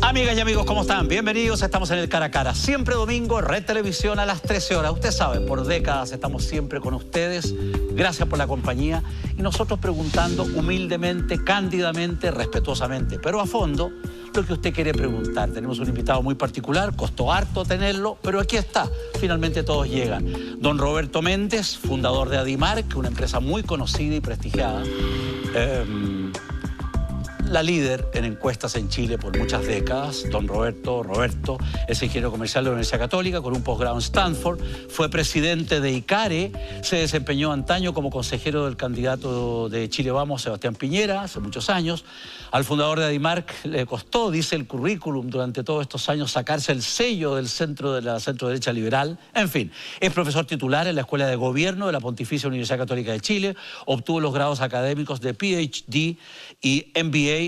Amigas y amigos, ¿cómo están? Bienvenidos, estamos en el Cara a Cara. Siempre domingo, Red Televisión a las 13 horas. Usted sabe, por décadas estamos siempre con ustedes. Gracias por la compañía. Y nosotros preguntando humildemente, cándidamente, respetuosamente, pero a fondo, lo que usted quiere preguntar. Tenemos un invitado muy particular, costó harto tenerlo, pero aquí está. Finalmente todos llegan. Don Roberto Méndez, fundador de Adimark, una empresa muy conocida y prestigiada. La líder en encuestas en Chile por muchas décadas. Don Roberto es ingeniero comercial de la Universidad Católica con un posgrado en Stanford, fue presidente de ICARE, se desempeñó antaño como consejero del candidato de Chile Vamos, Sebastián Piñera, hace muchos años. Al fundador de Adimark le costó, dice el currículum, durante todos estos años sacarse el sello del centro de la centro-derecha liberal. En fin, es profesor titular en la Escuela de Gobierno de la Pontificia Universidad Católica de Chile, obtuvo los grados académicos de PhD y MBA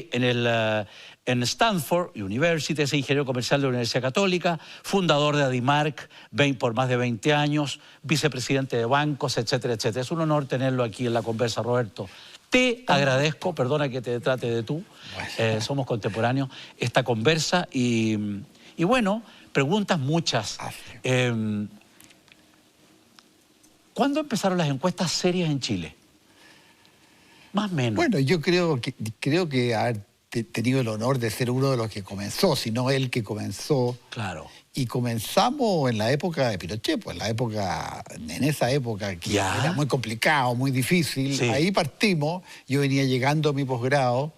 en Stanford University, es ingeniero comercial de la Universidad Católica, fundador de Adimark por más de 20 años, vicepresidente de bancos, etcétera, etcétera. Es un honor tenerlo aquí en la conversa, Roberto. Te agradezco, perdona que te trate de tú, somos contemporáneos, esta conversa y bueno, preguntas muchas. ¿Cuándo empezaron las encuestas serias en Chile? Más o menos. Bueno, yo creo que haber tenido el honor de ser uno de los que comenzó, si no el que comenzó. Claro. Y comenzamos en la época de Pinochet, pues en esa época que era muy complicado, muy difícil. Sí. Ahí partimos, yo venía llegando a mi posgrado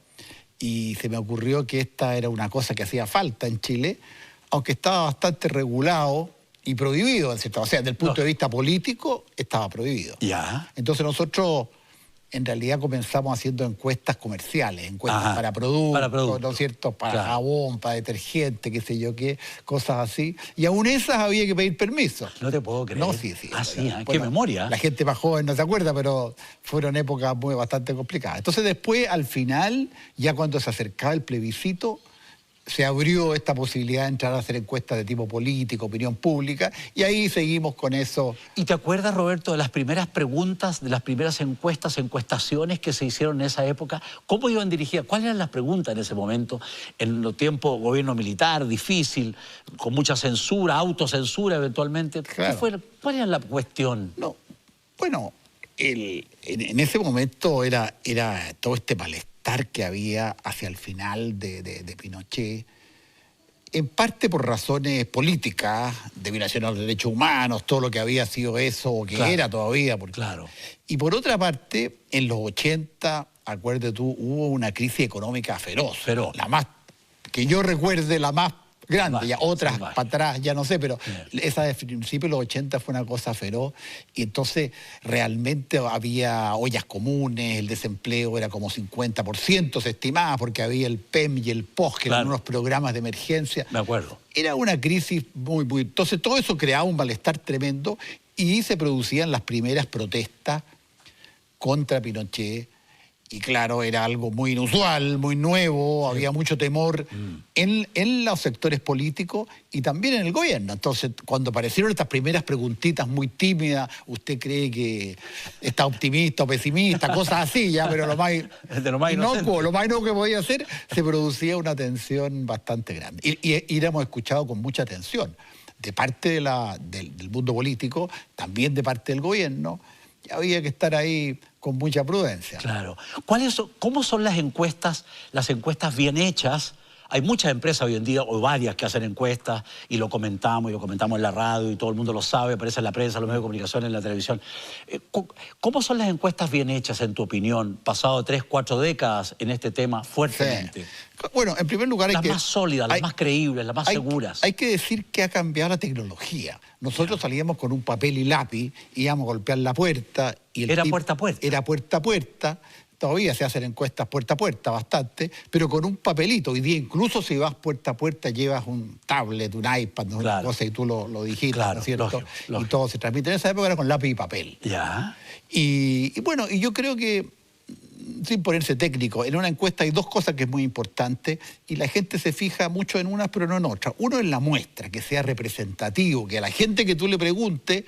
y se me ocurrió que esta era una cosa que hacía falta en Chile, aunque estaba bastante regulado y prohibido, en cierto, o sea, desde el punto de vista político estaba prohibido. Entonces nosotros en realidad comenzamos haciendo encuestas comerciales, encuestas para productos, ¿no es cierto? Para jabón, para detergente, qué sé yo qué, cosas así. Y aún esas había que pedir permiso. No te puedo creer. No, sí. Qué memoria. La gente más joven no se acuerda, pero fueron épocas bastante complicadas. Entonces después, al final, ya cuando se acercaba el plebiscito, se abrió esta posibilidad de entrar a hacer encuestas de tipo político, opinión pública, y ahí seguimos con eso. ¿Y te acuerdas, Roberto, de las primeras preguntas, de las primeras encuestaciones que se hicieron en esa época? ¿Cómo iban dirigidas? ¿Cuáles eran las preguntas en ese momento? En los tiempos gobierno militar, difícil, con mucha censura, autocensura eventualmente. Claro. ¿Cuál era la cuestión? No, bueno, en ese momento era todo este malestar que había hacia el final de Pinochet, en parte por razones políticas, de violación a los derechos humanos, todo lo que había sido eso, o que era todavía. Y por otra parte, en los 80, acuérdate tú, hubo una crisis económica feroz. La más, que yo recuerde, la más grande, ya otras para atrás, ya no sé, pero esa de principio de los 80 fue una cosa feroz, y entonces realmente había ollas comunes, el desempleo era como 50%, se estimaba, porque había el PEM y el POS, que eran unos programas de emergencia. Me acuerdo. Era una crisis muy... Entonces todo eso creaba un malestar tremendo, y se producían las primeras protestas contra Pinochet. Y claro, era algo muy inusual, muy nuevo, había mucho temor en los sectores políticos y también en el gobierno. Entonces, cuando aparecieron estas primeras preguntitas muy tímidas, ¿usted cree que está optimista o pesimista? Cosas así, ya, pero lo más inocuo que podía hacer, se producía una tensión bastante grande. Y la hemos escuchado con mucha atención, de parte del mundo político, también de parte del gobierno. Y había que estar ahí con mucha prudencia. Claro. ¿Cómo son las encuestas bien hechas? Hay muchas empresas hoy en día, o varias, que hacen encuestas y lo comentamos en la radio y todo el mundo lo sabe, aparece en la prensa, en los medios de comunicación, en la televisión. ¿Cómo son las encuestas bien hechas, en tu opinión, pasado 3, 4 décadas en este tema fuertemente? Sí. Bueno, en primer lugar las más sólidas, las más creíbles, las más seguras. Hay que decir que ha cambiado la tecnología. Nosotros salíamos con un papel y lápiz, íbamos a golpear la puerta. Y era puerta a puerta. Era puerta a puerta. Todavía se hacen encuestas puerta a puerta bastante, pero con un papelito. Hoy día incluso si vas puerta a puerta llevas un tablet, un iPad, ¿no? Una cosa, y tú lo digitas, ¿no es cierto? Lógico. Y todo se transmite. En esa época era con lápiz y papel. Y bueno, y yo creo que, sin ponerse técnico, en una encuesta hay dos cosas que es muy importante y la gente se fija mucho en unas pero no en otras. Uno es la muestra, que sea representativo, que a la gente que tú le preguntes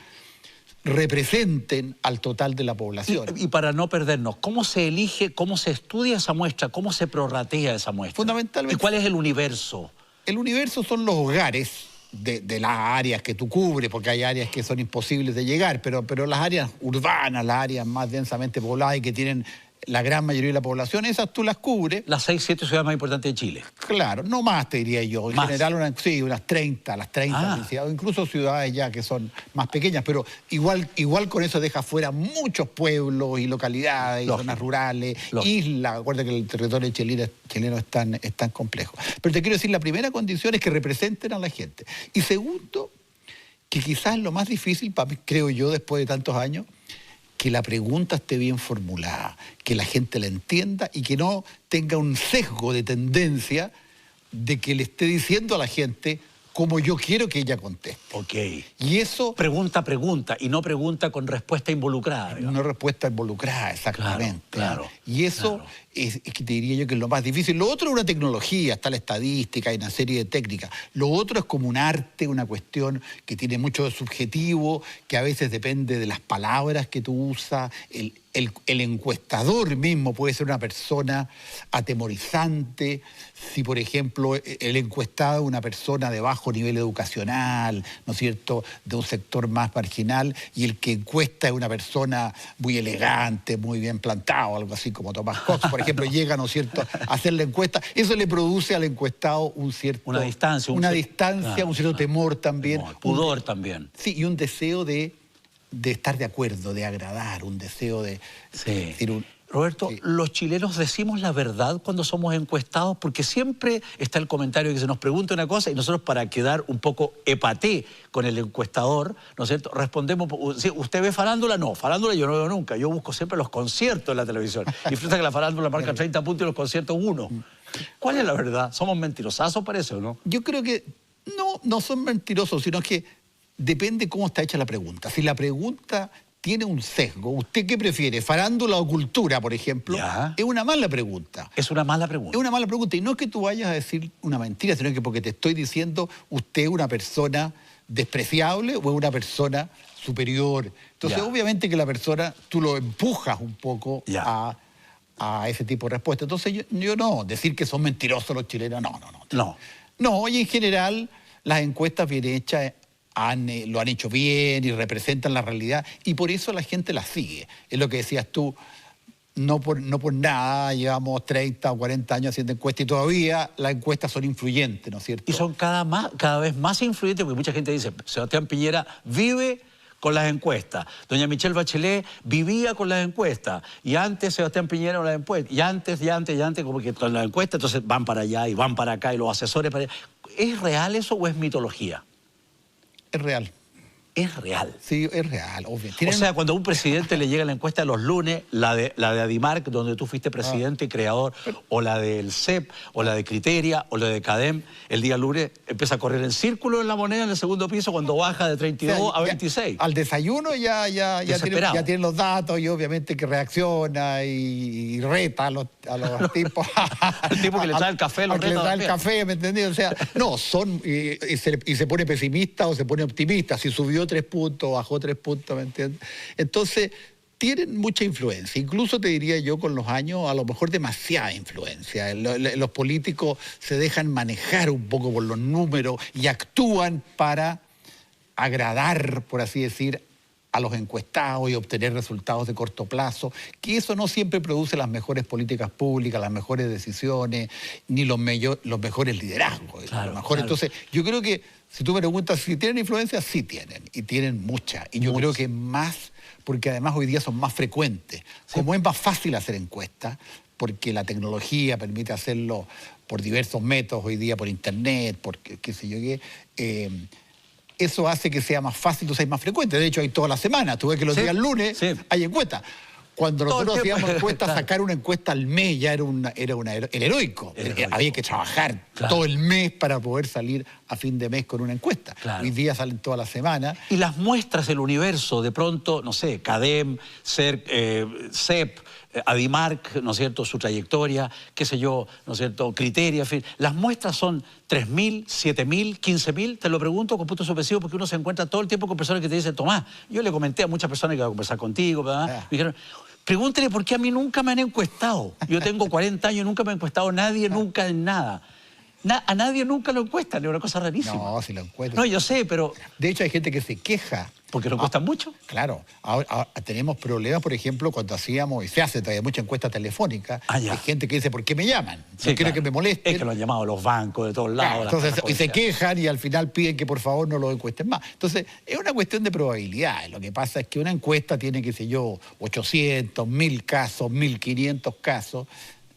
representen al total de la población. Y para no perdernos, ¿cómo se elige, cómo se estudia esa muestra, cómo se prorratea esa muestra? Fundamentalmente. ¿Y cuál es el universo? El universo son los hogares de las áreas que tú cubres, porque hay áreas que son imposibles de llegar, pero las áreas urbanas, las áreas más densamente pobladas y que tienen la gran mayoría de la población, esas tú las cubres. Las 6, 7 ciudades más importantes de Chile. Claro, no más te diría yo. En general, unas 30, o incluso ciudades ya que son más pequeñas, pero igual con eso deja fuera muchos pueblos y localidades, y zonas rurales, islas. Acuérdate que el territorio chileno es tan complejo. Pero te quiero decir, la primera condición es que representen a la gente. Y segundo, que quizás lo más difícil, para mí, creo yo, después de tantos años, que la pregunta esté bien formulada, que la gente la entienda y que no tenga un sesgo de tendencia de que le esté diciendo a la gente como yo quiero que ella conteste. Ok. Y eso... Pregunta, y no pregunta con respuesta involucrada. Una respuesta involucrada, exactamente. Claro. Y eso es que te diría yo que es lo más difícil. Lo otro es una tecnología, está la estadística, hay una serie de técnicas. Lo otro es como un arte, una cuestión que tiene mucho de subjetivo, que a veces depende de las palabras que tú usas. El encuestador mismo puede ser una persona atemorizante. Si, por ejemplo, el encuestado es una persona de bajo nivel educacional, ¿no es cierto?, de un sector más marginal, y el que encuesta es una persona muy elegante, muy bien plantado, algo así como Thomas Cox, por ejemplo, llega, ¿no es cierto?, a hacer la encuesta. Eso le produce al encuestado una distancia, un cierto temor también. Pudor también. Sí, y un deseo de estar de acuerdo, de agradar, un deseo de... Roberto, los chilenos decimos la verdad cuando somos encuestados, porque siempre está el comentario que se nos pregunta una cosa y nosotros, para quedar un poco epaté con el encuestador, ¿no es cierto?, respondemos, ¿usted ve farándula? No, farándula yo no veo nunca, yo busco siempre los conciertos en la televisión. Y resulta que la farándula marca 30 puntos y los conciertos 1. ¿Cuál es la verdad? ¿Somos mentirosazos, parece, o no? Yo creo que no son mentirosos, sino que depende cómo está hecha la pregunta. Si la pregunta tiene un sesgo, ¿usted qué prefiere? ¿Farándula o cultura, por ejemplo? Es una mala pregunta. Es una mala pregunta. Es una mala pregunta. Y no es que tú vayas a decir una mentira, sino que porque te estoy diciendo, ¿usted es una persona despreciable o es una persona superior? Entonces, obviamente que la persona, tú lo empujas un poco a ese tipo de respuesta. Entonces, yo no, decir que son mentirosos los chilenos, no. No, y en general, las encuestas bien hechas lo han hecho bien y representan la realidad, y por eso la gente las sigue. Es lo que decías tú, no por nada llevamos 30 o 40 años haciendo encuestas y todavía las encuestas son influyentes, ¿no es cierto? Y son cada vez más influyentes, porque mucha gente dice, Sebastián Piñera vive con las encuestas, doña Michelle Bachelet vivía con las encuestas, y antes Sebastián Piñera con las encuestas, y antes, como que con las encuestas, entonces van para allá y van para acá, y los asesores para allá. ¿Es real eso o es mitología? Es real. Es real. Sí, es real, obvio. O sea, cuando a un presidente le llega la encuesta los lunes, la de Adimark, donde tú fuiste presidente y creador, o la del CEP, o la de Criteria, o la de CADEM, el día lunes empieza a correr en círculo en la moneda en el segundo piso cuando baja de 32 a 26. Al desayuno ya tiene los datos, y obviamente que reacciona y reta a los tipos. El tipo que le trae el café, que le trae el café, ¿me entendí? O sea, no, y se pone pesimista o se pone optimista. Si subió 3 puntos, bajó 3 puntos, ¿me entiendes? Entonces, tienen mucha influencia. Incluso te diría yo, con los años, a lo mejor demasiada influencia. Los políticos se dejan manejar un poco por los números y actúan para agradar, por así decir, a los encuestados y obtener resultados de corto plazo, que eso no siempre produce las mejores políticas públicas, las mejores decisiones, ni los mejores liderazgos. Entonces, yo creo que, si tú me preguntas si tienen influencia, sí tienen, y tienen mucha. Y yo creo que más, porque además hoy día son más frecuentes. Como es más fácil hacer encuestas, porque la tecnología permite hacerlo por diversos métodos, hoy día por internet, por qué sé yo qué, eso hace que sea más fácil, entonces es más frecuente. De hecho, hay toda la semana. Tú ves que los días lunes hay encuestas. Cuando nosotros hacíamos encuestas, sacar una encuesta al mes ya era heroico. Había que trabajar todo el mes para poder salir a fin de mes con una encuesta. Hoy día salen toda la semana. Y las muestras del universo, de pronto, no sé, CADEM, CEP, Adimark, ¿no es cierto?, su trayectoria, qué sé yo, ¿no es cierto?, Criteria, en fin. Las muestras son 3.000, 7.000, 15.000, te lo pregunto con puntos suspensivos, porque uno se encuentra todo el tiempo con personas que te dicen, Tomás, yo le comenté a muchas personas que iba a conversar contigo, ¿verdad? Me dijeron, pregúntele por qué a mí nunca me han encuestado. Yo tengo 40 años, nunca me ha encuestado nadie, nunca en nada. A nadie nunca lo encuestan, es una cosa rarísima. No, si lo encuestan. No, yo sé, pero... De hecho, hay gente que se queja. ¿Porque no cuestan mucho? Claro. Ahora tenemos problemas, por ejemplo, cuando hacíamos, y se hace todavía mucha encuesta telefónica, hay gente que dice, ¿por qué me llaman? Sí, no quiero que me molesten. Es que lo han llamado los bancos de todos lados. Claro, entonces, y se quejan y al final piden que por favor no lo encuesten más. Entonces, es una cuestión de probabilidades. Lo que pasa es que una encuesta tiene, qué sé yo, 800, 1000 casos, 1500 casos.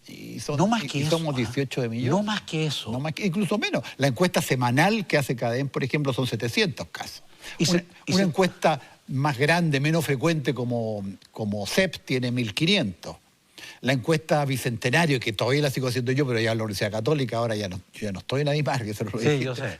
Y no más que eso, somos 18 de millones. No más que eso. No más incluso menos. La encuesta semanal que hace CADEM, por ejemplo, son 700 casos. Una encuesta más grande, menos frecuente como CEP tiene 1500. La encuesta Bicentenario, que todavía la sigo haciendo yo, pero ya en la Universidad Católica, ahora yo ya no estoy en la misma, que eso lo sí, yo sé.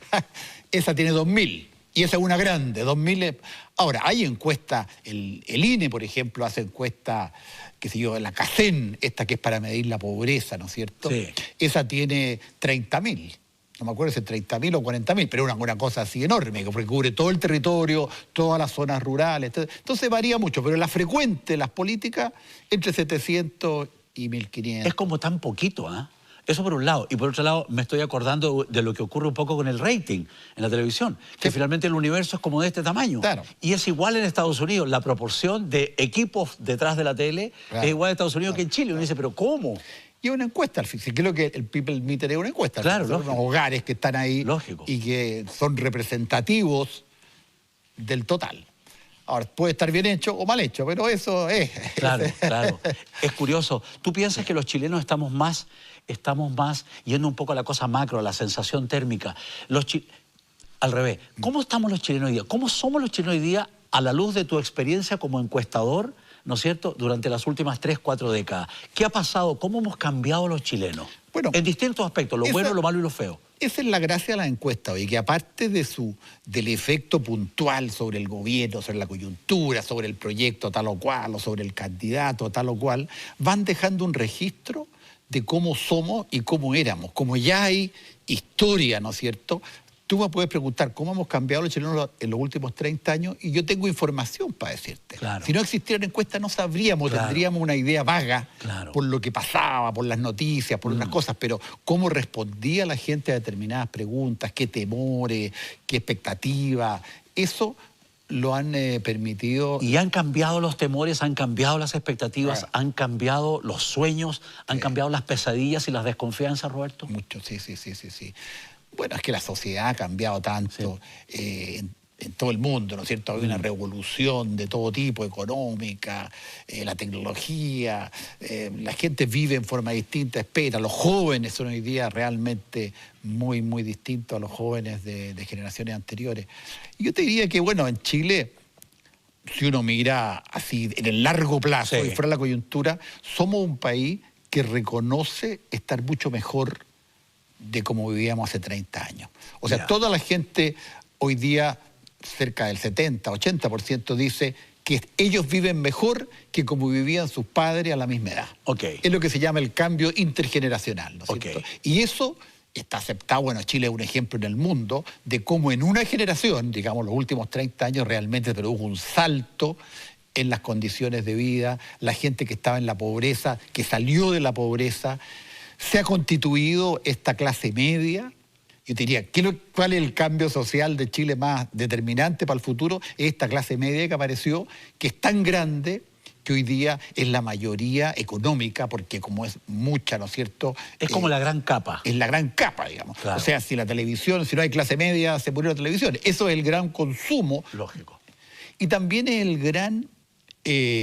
Esa tiene 2000. Y esa es una grande, 2000. Ahora, hay encuestas, el INE, por ejemplo, hace encuesta, qué sé yo, la CACEN, esta que es para medir la pobreza, ¿no es cierto? Sí. Esa tiene 30.000. No me acuerdo si es 30.000 o 40.000, pero una cosa así enorme, porque cubre todo el territorio, todas las zonas rurales. Entonces varía mucho, pero la frecuente, las políticas, entre 700 y 1.500. Es como tan poquito, ¿ah? Eso por un lado. Y por otro lado, me estoy acordando de lo que ocurre un poco con el rating en la televisión, que finalmente el universo es como de este tamaño. Claro. Y es igual en Estados Unidos. La proporción de equipos detrás de la tele es igual en Estados Unidos que en Chile. Uno dice, ¿pero cómo? Y es una encuesta, al fin. Creo que el People Meter es una encuesta. Claro, son unos hogares que están ahí. Lógico. Y que son representativos del total. Ahora, puede estar bien hecho o mal hecho, pero eso es. Claro, claro. Es curioso. ¿Tú piensas que los chilenos estamos más, yendo un poco a la cosa macro, a la sensación térmica? Al revés. ¿Cómo estamos los chilenos hoy día? ¿Cómo somos los chilenos hoy día a la luz de tu experiencia como encuestador, ¿no es cierto?, durante las últimas 3, 4 décadas. ¿Qué ha pasado? ¿Cómo hemos cambiado los chilenos? Bueno, en distintos aspectos, lo bueno, lo malo y lo feo. Esa es la gracia de la encuesta, oye, que aparte del efecto puntual sobre el gobierno, sobre la coyuntura, sobre el proyecto tal o cual, o sobre el candidato tal o cual, van dejando un registro de cómo somos y cómo éramos. Como ya hay historia, ¿no es cierto?, tú me puedes preguntar cómo hemos cambiado los chilenos en los últimos 30 años y yo tengo información para decirte. Claro. Si no existiera una encuesta no sabríamos, tendríamos una idea vaga por lo que pasaba, por las noticias, por unas cosas, pero cómo respondía la gente a determinadas preguntas, qué temores, qué expectativas, eso lo han permitido. Y han cambiado los temores, han cambiado las expectativas, han cambiado los sueños, han cambiado las pesadillas y las desconfianzas, Roberto. Mucho, sí. Bueno, es que la sociedad ha cambiado tanto en todo el mundo, ¿no es cierto? Hay una revolución de todo tipo, económica, la tecnología, la gente vive en forma distinta, espera. Los jóvenes son hoy día realmente muy, muy distintos a los jóvenes de generaciones anteriores. Y yo te diría que, bueno, en Chile, si uno mira así en el largo plazo y fuera de la coyuntura, somos un país que reconoce estar mucho mejor de cómo vivíamos hace 30 años. O sea, toda la gente hoy día, cerca del 70, 80%, dice que ellos viven mejor que como vivían sus padres a la misma edad. Es lo que se llama el cambio intergeneracional, ¿no es cierto? Y eso está aceptado. Bueno, Chile es un ejemplo en el mundo de cómo en una generación, digamos los últimos 30 años, realmente produjo un salto en las condiciones de vida, la gente que estaba en la pobreza, que salió de la pobreza. Se ha constituido esta clase media. Yo te diría, ¿cuál es el cambio social de Chile más determinante para el futuro? Esta clase media que apareció, que es tan grande que hoy día es la mayoría económica, porque como es mucha, ¿no es cierto? Es como la gran capa. Es la gran capa, digamos. Claro. O sea, si la televisión, si no hay clase media, se murió la televisión. Eso es el gran consumo. Lógico. Y también es el gran...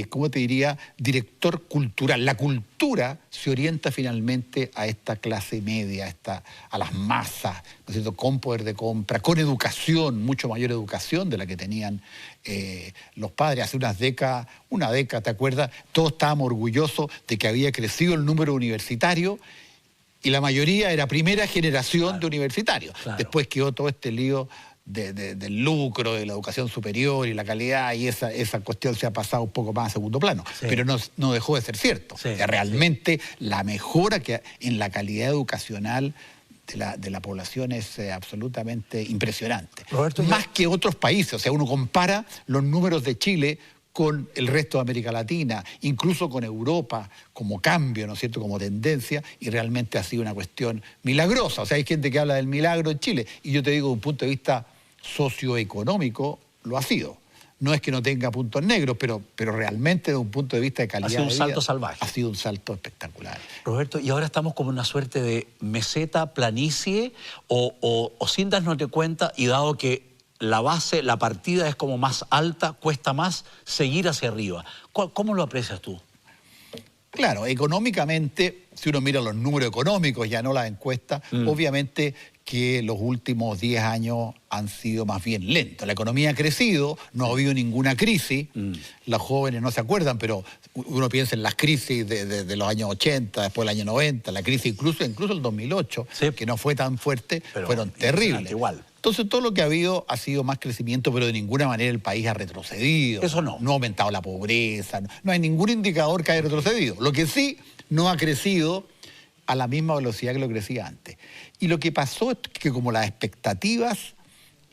¿cómo te diría?, director cultural. La cultura se orienta finalmente a esta clase media, a las masas, ¿no es cierto?, con poder de compra, con educación, mucho mayor educación de la que tenían los padres. Hace una década, ¿te acuerdas? Todos estábamos orgullosos de que había crecido el número universitario y la mayoría era primera generación de universitarios. Después quedó todo este lío del lucro, de la educación superior y la calidad, y esa cuestión se ha pasado un poco más a segundo plano. Pero no dejó de ser cierto. Realmente la mejora en la calidad educacional de la población es absolutamente impresionante. Roberto, más que otros países. O sea, uno compara los números de Chile con el resto de América Latina, incluso con Europa, como cambio, ¿no es cierto?, como tendencia, y realmente ha sido una cuestión milagrosa. O sea, hay gente que habla del milagro en Chile, y yo te digo, desde un punto de vista socioeconómico, lo ha sido. No es que no tenga puntos negros, pero realmente desde un punto de vista de calidad de vida... Ha sido un salto salvaje. Ha sido un salto espectacular. Roberto, y ahora estamos como en una suerte de meseta, planicie, o sin darnos de cuenta, y dado que la base, la partida es como más alta, cuesta más seguir hacia arriba. ¿Cómo lo aprecias tú? Claro, económicamente, si uno mira los números económicos, ya no las encuestas, obviamente que los últimos 10 años han sido más bien lentos. La economía ha crecido, no ha habido ninguna crisis. Los jóvenes no se acuerdan, pero uno piensa en las crisis de los años 80, después del año 90, la crisis incluso el 2008, sí, que no fue tan fuerte, pero fueron terribles. Igual. Entonces todo lo que ha habido más crecimiento, pero de ninguna manera el país ha retrocedido. Eso no. No ha aumentado la pobreza, no hay ningún indicador que haya retrocedido. Lo que sí no ha crecido a la misma velocidad que lo crecía antes. Y lo que pasó es que como las expectativas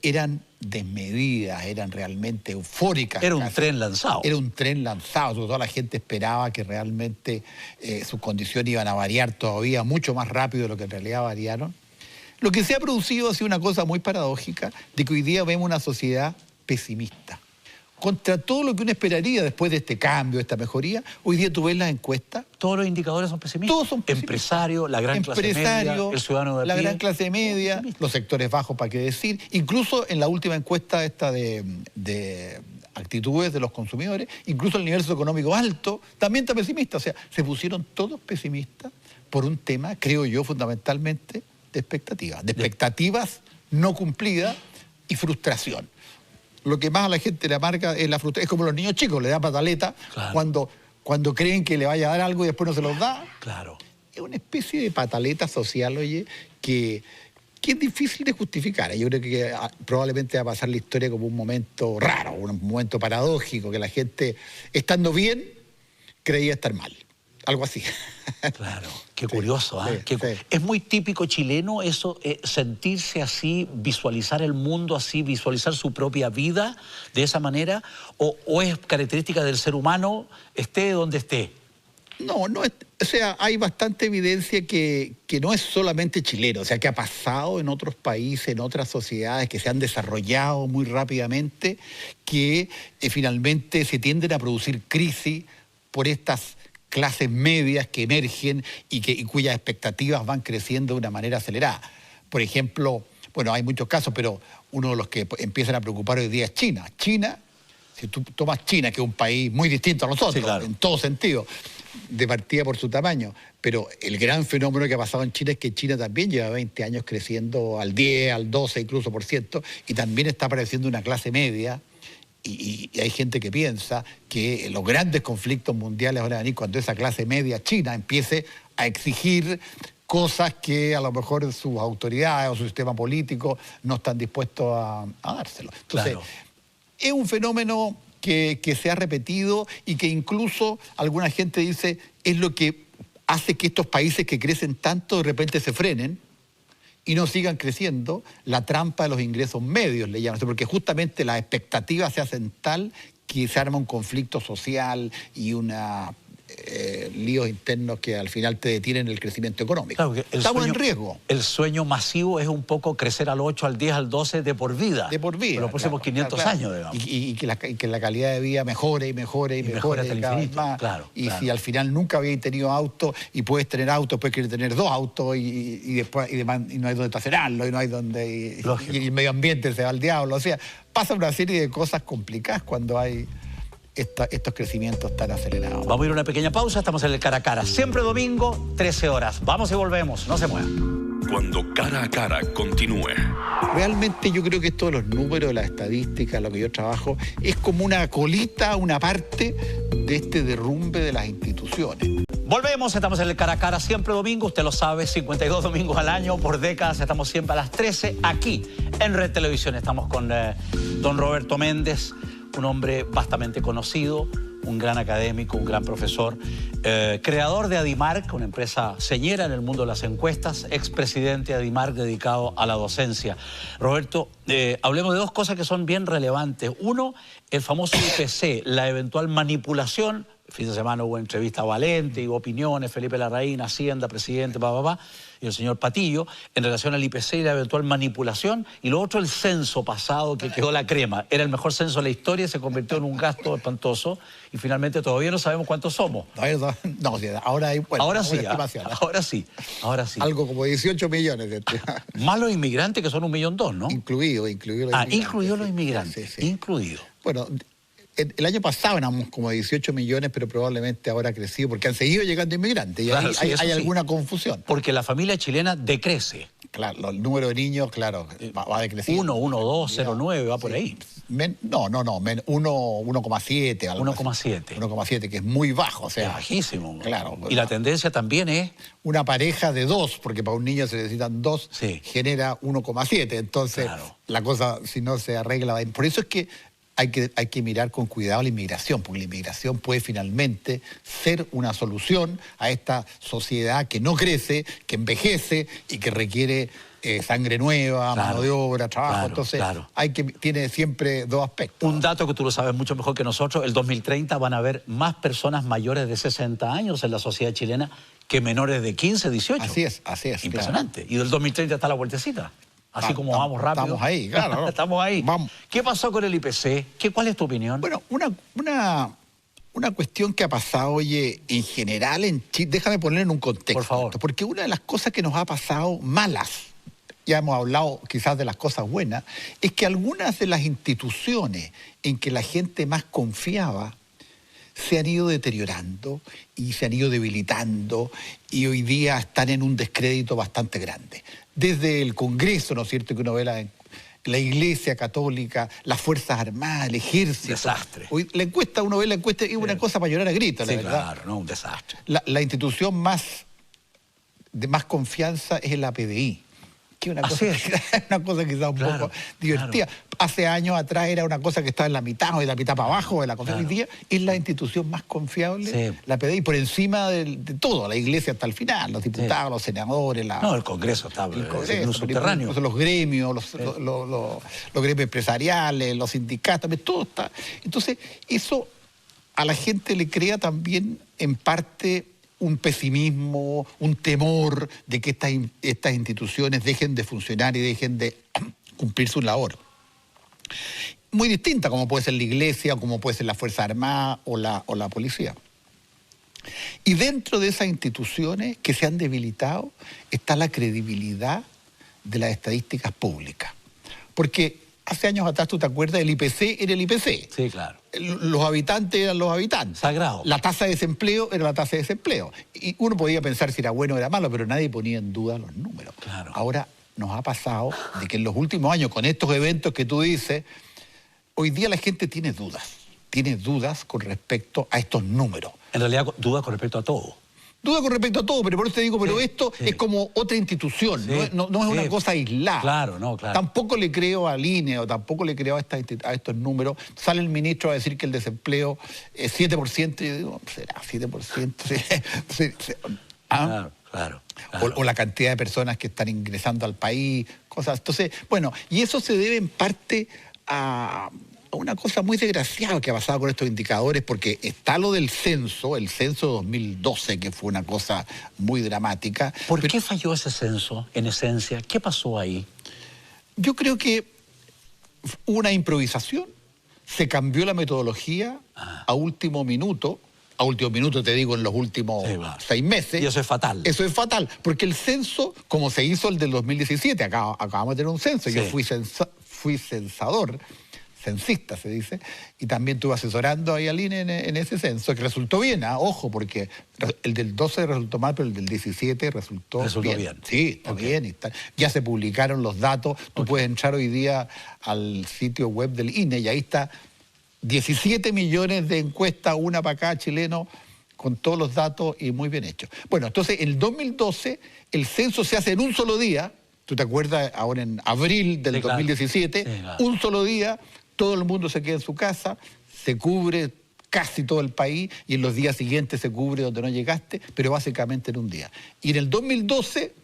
eran desmedidas, eran realmente eufóricas. Era un tren lanzado. Era un tren lanzado, sobre todo la gente esperaba que realmente sus condiciones iban a variar todavía mucho más rápido de lo que en realidad variaron. Lo que se ha producido ha sido una cosa muy paradójica, de que hoy día vemos una sociedad pesimista. Contra todo lo que uno esperaría después de este cambio, de esta mejoría, hoy día tú ves las encuestas. Todos los indicadores son pesimistas. Todos son pesimistas. Empresario, la gran clase media, el ciudadano de a pie. La gran clase media, los sectores bajos, para qué decir. Incluso en la última encuesta esta de actitudes de los consumidores, incluso el nivel socioeconómico alto también está pesimista. O sea, se pusieron todos pesimistas por un tema, creo yo, fundamentalmente de expectativas no cumplidas y frustración. Lo que más a la gente le amarga es la frustración. Es como los niños chicos, le da pataleta, claro, cuando creen que le vaya a dar algo y después no se los da. Claro. Es una especie de pataleta social, oye, que es difícil de justificar. Yo creo que probablemente va a pasar la historia como un momento raro, un momento paradójico, que la gente, estando bien, creía estar mal. Algo así. Claro, qué curioso, ¿eh? Sí. Es muy típico chileno eso, sentirse así, visualizar el mundo así, visualizar su propia vida de esa manera, o es característica del ser humano, esté donde esté. No, o sea, hay bastante evidencia que no es solamente chileno, o sea, que ha pasado en otros países, en otras sociedades que se han desarrollado muy rápidamente, que finalmente se tienden a producir crisis por estas clases medias que emergen y cuyas expectativas van creciendo de una manera acelerada. Por ejemplo, bueno, hay muchos casos, pero uno de los que empiezan a preocupar hoy día es China. China, si tú tomas China, que es un país muy distinto a nosotros, sí, claro, en todo sentido, de partida por su tamaño, pero el gran fenómeno que ha pasado en China es que China también lleva 20 años creciendo al 10, al 12 incluso por ciento, y también está apareciendo una clase media. Y hay gente que piensa que los grandes conflictos mundiales van a venir cuando esa clase media china empiece a exigir cosas que a lo mejor sus autoridades o su sistema político no están dispuestos a dárselo. Entonces, claro, es un fenómeno que se ha repetido y que incluso alguna gente dice es lo que hace que estos países que crecen tanto de repente se frenen y no sigan creciendo, la trampa de los ingresos medios, le llaman, porque justamente las expectativas se hacen tal que se arma un conflicto social y líos internos que al final te detienen el crecimiento económico. Claro, estamos en riesgo. El sueño masivo es un poco crecer al 8, al 10, al 12 de por vida. De por vida. Por los próximos 500 años, digamos. Y que la calidad de vida mejore y mejore hasta el infinito. Más. Claro, claro. Si al final nunca habéis tenido auto y puedes tener auto, puedes querer tener 2 autos y después y no hay donde estacionarlo y no hay donde... Y el medio ambiente se va al diablo. O sea, pasa una serie de cosas complicadas cuando hay estos crecimientos tan acelerados. Vamos a ir a una pequeña pausa, estamos en el Cara a Cara. Siempre domingo, 13 horas. Vamos y volvemos, no se muevan. Cuando Cara a Cara continúe. Realmente yo creo que esto de los números, las estadísticas, lo que yo trabajo, es como una colita, una parte de este derrumbe de las instituciones. Volvemos, estamos en el Cara a Cara, siempre domingo, usted lo sabe, 52 domingos al año, por décadas, estamos siempre a las 13, aquí en Red Televisión. Estamos con don Roberto Méndez, un hombre bastante conocido, un gran académico, un gran profesor, creador de Adimark, una empresa señera en el mundo de las encuestas, expresidente de Adimark dedicado a la docencia. Roberto, hablemos de dos cosas que son bien relevantes. Uno, el famoso IPC, la eventual manipulación. El fin de semana hubo entrevista a Valente, hubo opiniones, Felipe Larraín, Hacienda, presidente, y el señor Patillo, en relación al IPC y la eventual manipulación. Y lo otro, el censo pasado, que quedó la crema. Era el mejor censo de la historia y se convirtió en un gasto espantoso. Y finalmente todavía no sabemos cuántos somos. No, ahora hay... Bueno, ahora sí. Algo como 18 millones. Más los inmigrantes, que son 1,2 millones, ¿no? Incluido los inmigrantes. Incluido los inmigrantes. Sí. Incluido. Bueno, el año pasado éramos como 18 millones, pero probablemente ahora ha crecido porque han seguido llegando inmigrantes y claro, hay alguna confusión. Porque la familia chilena decrece. Claro, el número de niños, claro, va decreciendo. 1, 2, 0,9, va por ahí. No, 1,7. 1,7, que es muy bajo. O sea, es bajísimo. Claro. Y la tendencia también es... Una pareja de 2, porque para un niño se necesitan 2, genera 1,7. Entonces, la cosa, si no se arregla... Por eso es que hay que mirar con cuidado la inmigración, porque la inmigración puede finalmente ser una solución a esta sociedad que no crece, que envejece y que requiere sangre nueva, mano de obra, trabajo. Entonces, tiene siempre dos aspectos. Un dato que tú lo sabes mucho mejor que nosotros, el 2030 van a haber más personas mayores de 60 años en la sociedad chilena que menores de 15, 18. Así es. Impresionante. Claro. Y del 2030 está la vueltecita. Así como vamos rápido. Estamos ahí, claro. Estamos ahí. Vamos. ¿Qué pasó con el IPC? ¿Cuál es tu opinión? Bueno, una cuestión que ha pasado, oye, en general en Chile, déjame poner en un contexto. Por favor. Porque una de las cosas que nos ha pasado malas, ya hemos hablado quizás de las cosas buenas, es que algunas de las instituciones en que la gente más confiaba se han ido deteriorando y se han ido debilitando y hoy día están en un descrédito bastante grande. Desde el Congreso, ¿no es cierto?, que uno ve la Iglesia Católica, las Fuerzas Armadas, el Ejército. Desastre. Hoy, uno ve la encuesta y es una cosa para llorar a gritos, la verdad. Claro, no, un desastre. La institución de más confianza es la PDI. Que una cosa quizás un poco divertida. Claro. Hace años atrás era una cosa que estaba en la mitad o de la mitad para abajo de la cosa. Hoy día es la institución más confiable, la PDI, por encima de todo, la Iglesia hasta el final, los diputados, los senadores. No, el Congreso está en un subterráneo. Los gremios, los gremios empresariales, los sindicatos, todo está. Entonces, eso a la gente le crea también, en parte, un pesimismo, un temor de que estas instituciones dejen de funcionar y dejen de cumplir su labor. Muy distinta como puede ser la Iglesia, como puede ser la Fuerza Armada o la Policía. Y dentro de esas instituciones que se han debilitado está la credibilidad de las estadísticas públicas. Porque hace años atrás, ¿tú te acuerdas? El IPC era el IPC. Sí, claro. Los habitantes eran los habitantes. Sagrado. La tasa de desempleo era la tasa de desempleo. Y uno podía pensar si era bueno o era malo, pero nadie ponía en duda los números. Claro. Ahora nos ha pasado de que en los últimos años, con estos eventos que tú dices, hoy día la gente tiene dudas con respecto a estos números. En realidad, dudas con respecto a todo. Duda con respecto a todo, pero por eso te digo, pero esto es como otra institución, no es una cosa aislada. Claro. Tampoco le creo al INE o tampoco le creo a estos números. Sale el ministro a decir que el desempleo es 7%, y yo digo, ¿será 7%? Claro. O la cantidad de personas que están ingresando al país, cosas. Entonces, bueno, y eso se debe en parte a una cosa muy desgraciada que ha pasado con estos indicadores, porque está lo del censo, el censo de 2012, que fue una cosa muy dramática. ¿Por qué falló ese censo, en esencia? ¿Qué pasó ahí? Yo creo que hubo una improvisación, se cambió la metodología a último minuto te digo, en los últimos 6 meses. Y eso es fatal. Eso es fatal, porque el censo, como se hizo el del 2017, acabamos de tener un censo, yo fui censador, censista se dice, y también estuve asesorando ahí al INE en ese censo, que resultó bien, ojo, porque el del 12 resultó mal, pero el del 17 resultó bien. Sí, está bien. Ya se publicaron los datos, tú puedes entrar hoy día al sitio web del INE y ahí está 17 millones de encuestas, una para cada chileno, con todos los datos y muy bien hecho. Bueno, entonces en el 2012 el censo se hace en un solo día, tú te acuerdas, ahora en abril del 2017, un solo día, todo el mundo se queda en su casa, se cubre casi todo el país y en los días siguientes se cubre donde no llegaste, pero básicamente en un día. Y en el 2012,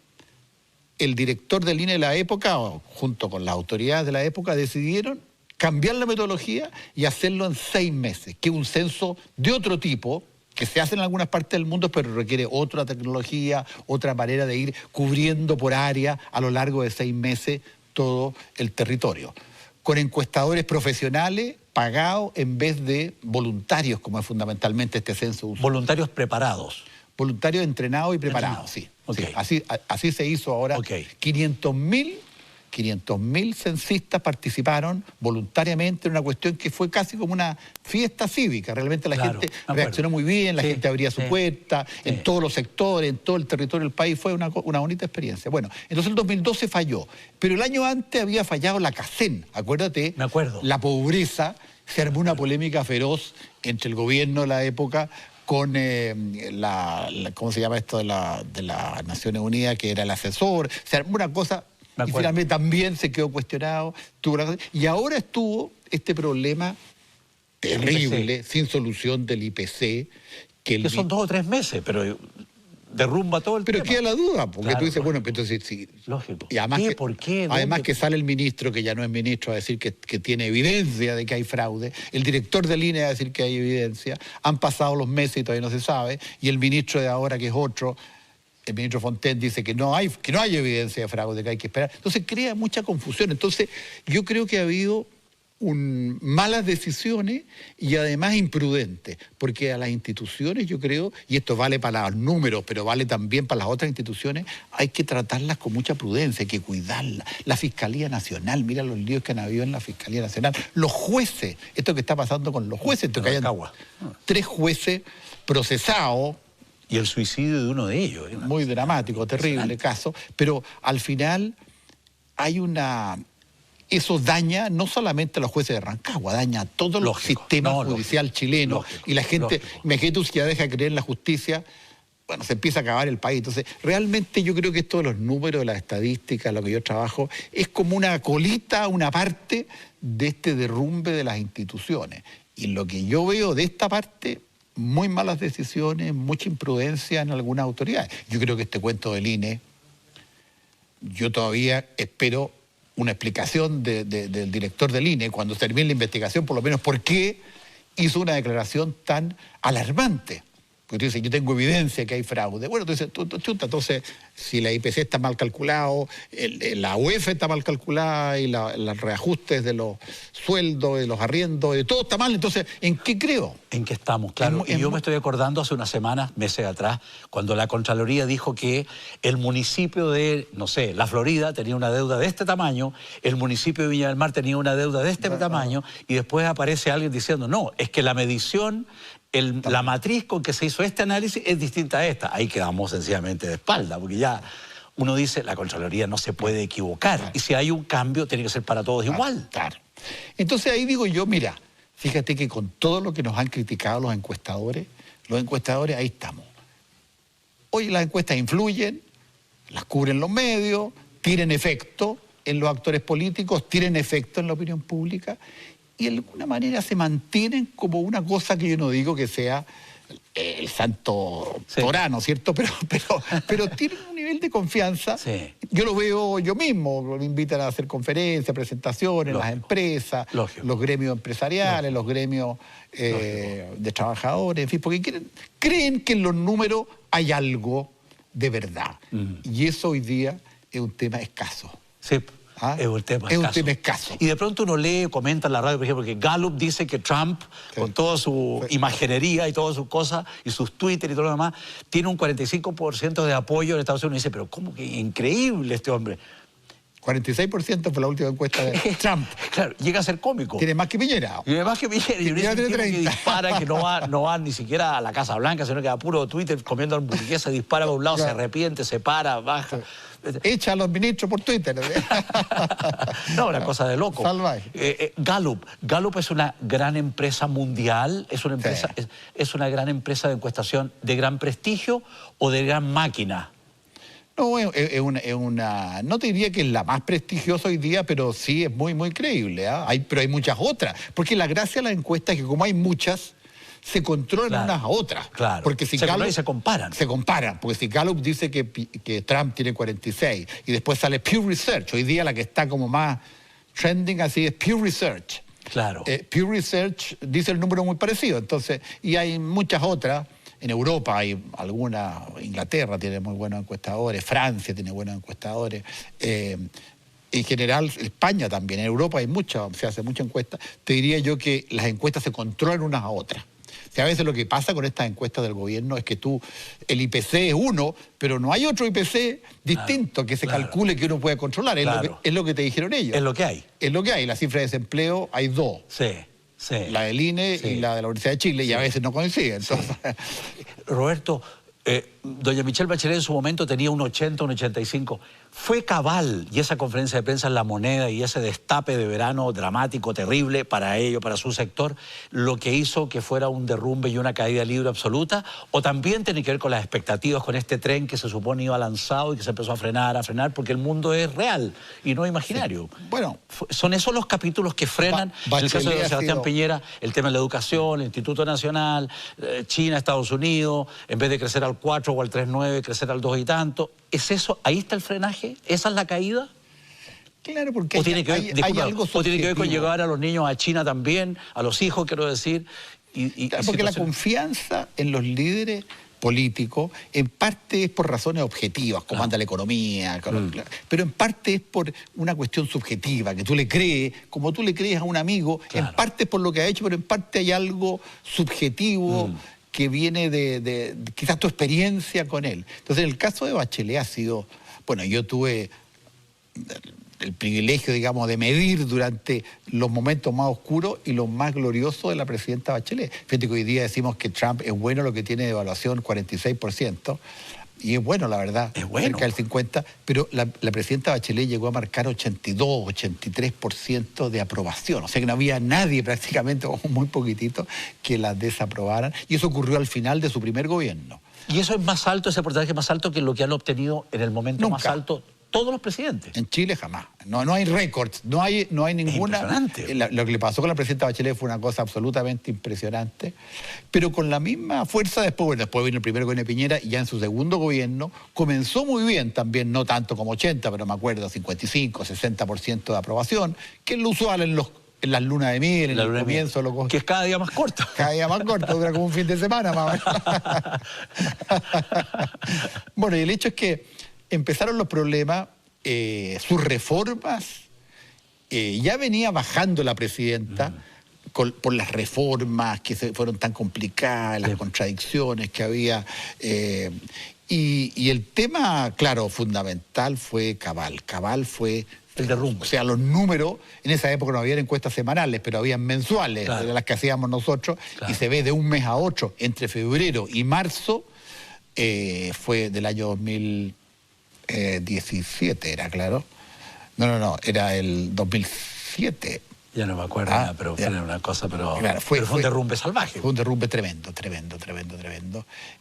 el director del INE de la época, junto con las autoridades de la época, decidieron cambiar la metodología y hacerlo en 6 meses, que es un censo de otro tipo, que se hace en algunas partes del mundo, pero requiere otra tecnología, otra manera de ir cubriendo por área a lo largo de 6 meses todo el territorio. Con encuestadores profesionales pagados en vez de voluntarios, como es fundamentalmente este censo. Voluntarios preparados. Voluntarios entrenados y preparados, sí. Okay. Sí. Así se hizo ahora. Okay. 500.000 censistas participaron voluntariamente en una cuestión que fue casi como una fiesta cívica. Realmente la gente reaccionó muy bien, la gente abría su puerta, en todos los sectores, en todo el territorio del país. Fue una bonita experiencia. Bueno, entonces el 2012 falló, pero el año antes había fallado la CACEN, acuérdate. Me acuerdo. La pobreza, se armó una polémica feroz entre el gobierno de la época con ¿cómo se llama esto? De las Naciones Unidas, que era el asesor. Se armó una cosa. Y finalmente también se quedó cuestionado. Y ahora estuvo este problema terrible, sin solución del IPC. Que son 2 o 3 meses, pero derrumba todo el tema. Pero queda la duda, porque tú dices, bueno, entonces sí. Lógico. Y además ¿Por qué? Además que sale el ministro, que ya no es ministro, a decir que tiene evidencia de que hay fraude. El director del INE a decir que hay evidencia. Han pasado los meses y todavía no se sabe. Y el ministro de ahora, que es otro, el ministro Fontaine, dice que no hay evidencia de fraude, que hay que esperar. Entonces crea mucha confusión. Entonces yo creo que ha habido malas decisiones y además imprudentes, porque a las instituciones, yo creo, y esto vale para los números, pero vale también para las otras instituciones, hay que tratarlas con mucha prudencia, hay que cuidarlas. La Fiscalía Nacional, mira los líos que han habido en la Fiscalía Nacional. Los jueces, esto que está pasando con los jueces, que hayan 3 jueces procesados. Y el suicidio de uno de ellos. Muy dramático, terrible caso, pero al final hay eso daña no solamente a los jueces de Rancagua, daña a todo el sistema judicial chileno. Y la gente, imagínate tú, si ya deja de creer en la justicia, bueno, se empieza a acabar el país. Entonces, realmente yo creo que esto de los números, de las estadísticas, lo que yo trabajo, es como una colita, una parte de este derrumbe de las instituciones. Y lo que yo veo de esta parte, muy malas decisiones, mucha imprudencia en algunas autoridades. Yo creo que este cuento del INE, yo todavía espero una explicación del director del INE cuando termine la investigación, por lo menos por qué hizo una declaración tan alarmante. Porque tú dices, yo tengo evidencia que hay fraude. Bueno, tú dices, chuta, entonces, si la IPC está mal calculado, la UEF está mal calculada y los reajustes de los sueldos, de los arriendos, de todo está mal, entonces, ¿en qué creo? ¿En qué estamos? Claro, y yo me estoy acordando hace unas semanas, meses atrás, cuando la Contraloría dijo que el municipio de, no sé, La Florida tenía una deuda de este tamaño, el municipio de Viña del Mar tenía una deuda de este tamaño, y después aparece alguien diciendo, no, es que la medición, la matriz con que se hizo este análisis es distinta a esta. Ahí quedamos sencillamente de espalda, porque ya uno dice, la Contraloría no se puede equivocar, y si hay un cambio tiene que ser para todos igual. Claro. Entonces ahí digo yo, mira, fíjate que con todo lo que nos han criticado los encuestadores ahí estamos. Hoy las encuestas influyen, las cubren los medios, tienen efecto en los actores políticos, tienen efecto en la opinión pública, y de alguna manera se mantienen como una cosa que yo no digo que sea el santo Torano, ¿cierto? Pero tienen un nivel de confianza. Sí. Yo lo veo yo mismo, me invitan a hacer conferencias, presentaciones, las empresas, los gremios empresariales, los gremios de trabajadores, en fin, porque creen que en los números hay algo de verdad. Y eso hoy día es un tema escaso. Sí. Es un tema escaso. Y de pronto uno lee, comenta en la radio, por ejemplo, que Gallup dice que Trump, con toda su imaginería y todas sus cosas, y sus Twitter y todo lo demás, tiene un 45% de apoyo en Estados Unidos. Y dice, pero ¿cómo que increíble este hombre? 46% fue la última encuesta de Trump. Claro, llega a ser cómico. Tiene más que Piñera. Tiene más que Piñera. Y Piñera tiene 30. Que dispara, que no va ni siquiera a la Casa Blanca, sino que va puro Twitter comiendo hamburguesa, dispara para un lado, se arrepiente, se para, baja. Echa a los ministros por Twitter. No, una cosa de loco. Salvaje. Gallup es una gran empresa mundial, es una gran empresa de encuestación de gran prestigio o de gran máquina. No, no te diría que es la más prestigiosa hoy día, pero sí es muy, muy creíble. Pero hay muchas otras. Porque la gracia de la encuesta es que como hay muchas, se controlan unas a otras. Claro. Porque si y se comparan. Se comparan, porque si Gallup dice que Trump tiene 46 y después sale Pew Research, hoy día la que está como más trending así es Pew Research. Claro. Pew Research dice el número muy parecido, entonces, y hay muchas otras. En Europa hay algunas, Inglaterra tiene muy buenos encuestadores, Francia tiene buenos encuestadores, en general España también, en Europa hay se hace mucha encuesta. Te diría yo que las encuestas se controlan unas a otras. O sea, a veces lo que pasa con estas encuestas del gobierno es que el IPC es uno, pero no hay otro IPC distinto que se calcule que uno puede controlar. Es lo que te dijeron ellos. Es lo que hay. Es lo que hay. La cifra de desempleo hay dos. Sí. Sí. La del INE y la de la Universidad de Chile, y a veces no coinciden. Entonces... Roberto, doña Michelle Bachelet en su momento tenía un 80, un 85. Fue cabal, y esa conferencia de prensa en La Moneda y ese destape de verano dramático, terrible para ellos, para su sector, lo que hizo que fuera un derrumbe y una caída libre absoluta, o también tiene que ver con las expectativas, con este tren que se supone iba lanzado y que se empezó a frenar, porque el mundo es real y no imaginario. Sí. Bueno, son esos los capítulos que frenan, en el caso de Sebastián Piñera, el tema de la educación, el Instituto Nacional, China, Estados Unidos, en vez de crecer al 4 o al 3,9, crecer al 2 y tanto. ¿Es eso? ¿Ahí está el frenaje? ¿Esa es la caída? Claro, porque hay algo subjetivo. ¿O tiene que ver con llevar a los niños a China también, a los hijos, quiero decir? Claro, porque la confianza en los líderes políticos, en parte es por razones objetivas, como anda la economía, pero en parte es por una cuestión subjetiva, que tú le crees, como tú le crees a un amigo, en parte es por lo que ha hecho, pero en parte hay algo subjetivo que viene de quizás tu experiencia con él. Entonces, en el caso de Bachelet ha sido... Bueno, yo tuve el privilegio, digamos, de medir durante los momentos más oscuros y los más gloriosos de la presidenta Bachelet. Fíjate que hoy día decimos que Trump es bueno lo que tiene de evaluación, 46%, y es bueno, la verdad, es bueno, cerca del 50%, pero la presidenta Bachelet llegó a marcar 82, 83% de aprobación. O sea que no había nadie prácticamente, o muy poquitito, que la desaprobaran. Y eso ocurrió al final de su primer gobierno. ¿Y eso es más alto, ese porcentaje más alto que lo que han obtenido en el momento más alto todos los presidentes? En Chile jamás. No hay récords, no hay ninguna... Es impresionante. Lo que le pasó con la presidenta Bachelet fue una cosa absolutamente impresionante, pero con la misma fuerza después vino el primer gobierno de Piñera y ya en su segundo gobierno comenzó muy bien también, no tanto como 80, pero me acuerdo, 55, 60% de aprobación, que es lo usual en las lunas de miel, en el comienzo. Que es cada día más corto. Cada día más corto, dura como un fin de semana más o menos. Bueno, y el hecho es que empezaron los problemas, sus reformas, ya venía bajando la presidenta por las reformas que fueron tan complicadas, las contradicciones que había. Y el tema, claro, fundamental fue Cabal. Cabal fue... El derrumbe. O sea, los números, en esa época no había encuestas semanales, pero habían mensuales, de las que hacíamos nosotros, y se ve de un mes a otro, entre febrero y marzo, fue del año 2017, era claro. No, era el 2007. Ya no me acuerdo, pero fue una cosa, pero fue un derrumbe salvaje. Fue un derrumbe tremendo.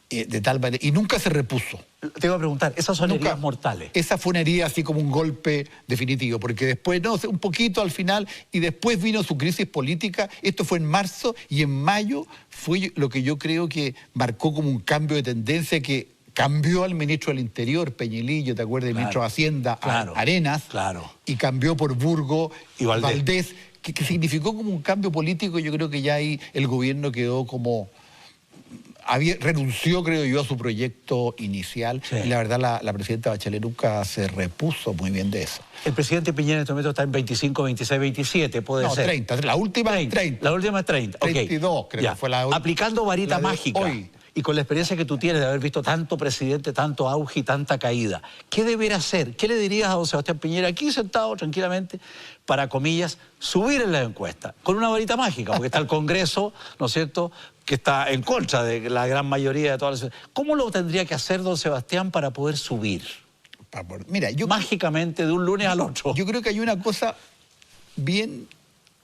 De tal manera, y nunca se repuso. Te iba a preguntar, esas son heridas mortales. Esa fue una herida así como un golpe definitivo, porque después, un poquito al final, y después vino su crisis política. Esto fue en marzo, y en mayo fue lo que yo creo que marcó como un cambio de tendencia, que cambió al ministro del Interior, Peñilillo, ¿te acuerdas? El ministro de Hacienda, Arenas, y cambió por Burgo y Valdés, que significó como un cambio político. Yo creo que ya ahí el gobierno quedó como... renunció, creo yo, a su proyecto inicial, y la verdad la presidenta Bachelet nunca se repuso muy bien de eso. El presidente Piñera en este momento está en 25, 26, 27, puede ser. 30, la última es 30. La última es 30, 32, creo que fue la última. Aplicando varita mágica. Hoy. Y con la experiencia que tú tienes de haber visto tanto presidente, tanto auge y tanta caída, ¿qué debería hacer? ¿Qué le dirías a don Sebastián Piñera, aquí sentado tranquilamente, para, comillas, subir en la encuesta? Con una varita mágica, porque está el Congreso, ¿no es cierto?, que está en contra de la gran mayoría de todas las... ¿Cómo lo tendría que hacer don Sebastián para poder subir? Mira, mágicamente de un lunes al otro. Yo creo que hay una cosa bien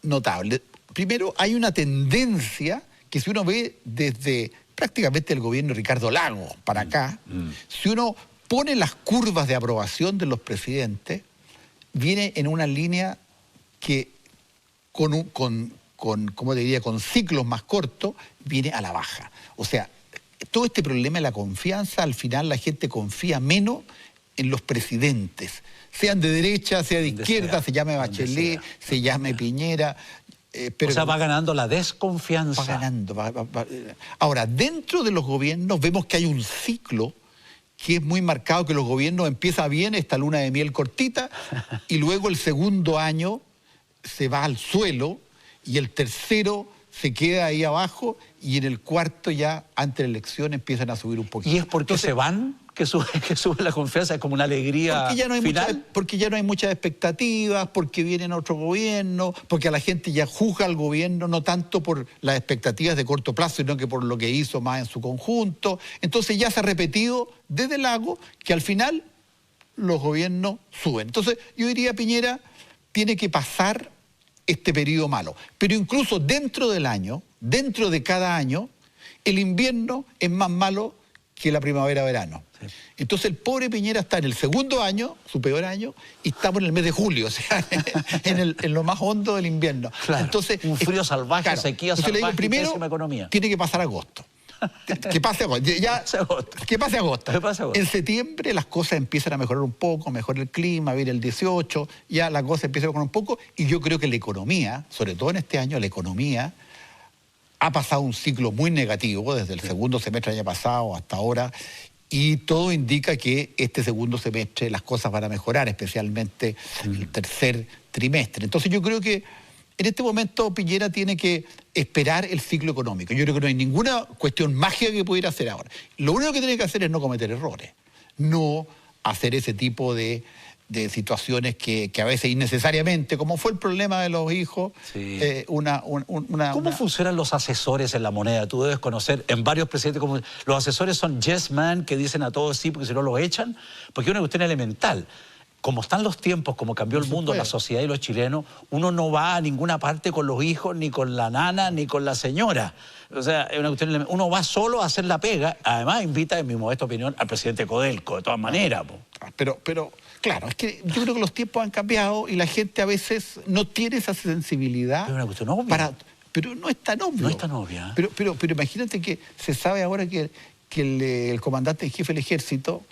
notable. Primero, hay una tendencia que si uno ve desde prácticamente el gobierno de Ricardo Lagos para acá, si uno pone las curvas de aprobación de los presidentes, viene en una línea que con ¿cómo te diría?, con ciclos más cortos, viene a la baja. O sea, todo este problema de la confianza, al final la gente confía menos en los presidentes, sean de derecha, sea de izquierda, se llame Bachelet, se llame Piñera. Pero, o sea, va ganando la desconfianza. Va ganando. Ahora, dentro de los gobiernos vemos que hay un ciclo que es muy marcado, que los gobiernos empieza bien, esta luna de miel cortita, y luego el segundo año se va al suelo, y el tercero se queda ahí abajo, y en el cuarto ya, antes de la elección, empiezan a subir un poquito. ¿Y es porque se van? Que sube la confianza, es como una alegría porque ya no hay muchas expectativas, porque vienen otros gobiernos, porque a la gente ya juzga al gobierno no tanto por las expectativas de corto plazo, sino que por lo que hizo más en su conjunto. Entonces ya se ha repetido desde el Lago que al final los gobiernos suben. Entonces yo diría, Piñera tiene que pasar este periodo malo. Pero incluso dentro del año, dentro de cada año, el invierno es más malo que la primavera-verano. Sí. Entonces el pobre Piñera está en el segundo año, su peor año, y estamos en el mes de julio, o sea, en lo más hondo del invierno. Claro, entonces, un frío salvaje, claro, sequía salvaje, digo, primero, pésima economía. Tiene que pasar agosto. Que pase agosto. Que pase agosto. En septiembre las cosas empiezan a mejorar un poco, mejora el clima, viene el 18, ya la cosa empieza a mejorar un poco, y yo creo que la economía, sobre todo en este año, la economía ha pasado un ciclo muy negativo desde el segundo semestre del año pasado hasta ahora, y todo indica que este segundo semestre las cosas van a mejorar, especialmente el tercer trimestre. Entonces yo creo que en este momento Piñera tiene que esperar el ciclo económico. Yo creo que no hay ninguna cuestión mágica que pudiera hacer ahora. Lo único que tiene que hacer es no cometer errores, no hacer ese tipo de situaciones que a veces innecesariamente, como fue el problema de los hijos, sí. ¿Cómo funcionan los asesores en la moneda? Tú debes conocer en varios presidentes, como los asesores son yes man, que dicen a todos sí porque si no lo echan, porque es una cuestión elemental. Como están los tiempos, como cambió el mundo, la sociedad y los chilenos, uno no va a ninguna parte con los hijos, ni con la nana, ni con la señora. O sea, es una cuestión, uno va solo a hacer la pega. Además, invita, en mi modesta opinión, al presidente Codelco, de todas maneras. Pero claro, es que yo creo que los tiempos han cambiado y la gente a veces no tiene esa sensibilidad. Pero es una cuestión obvia. Pero no es tan obvio. No es tan obvia. Pero imagínate que se sabe ahora que el comandante en jefe del ejército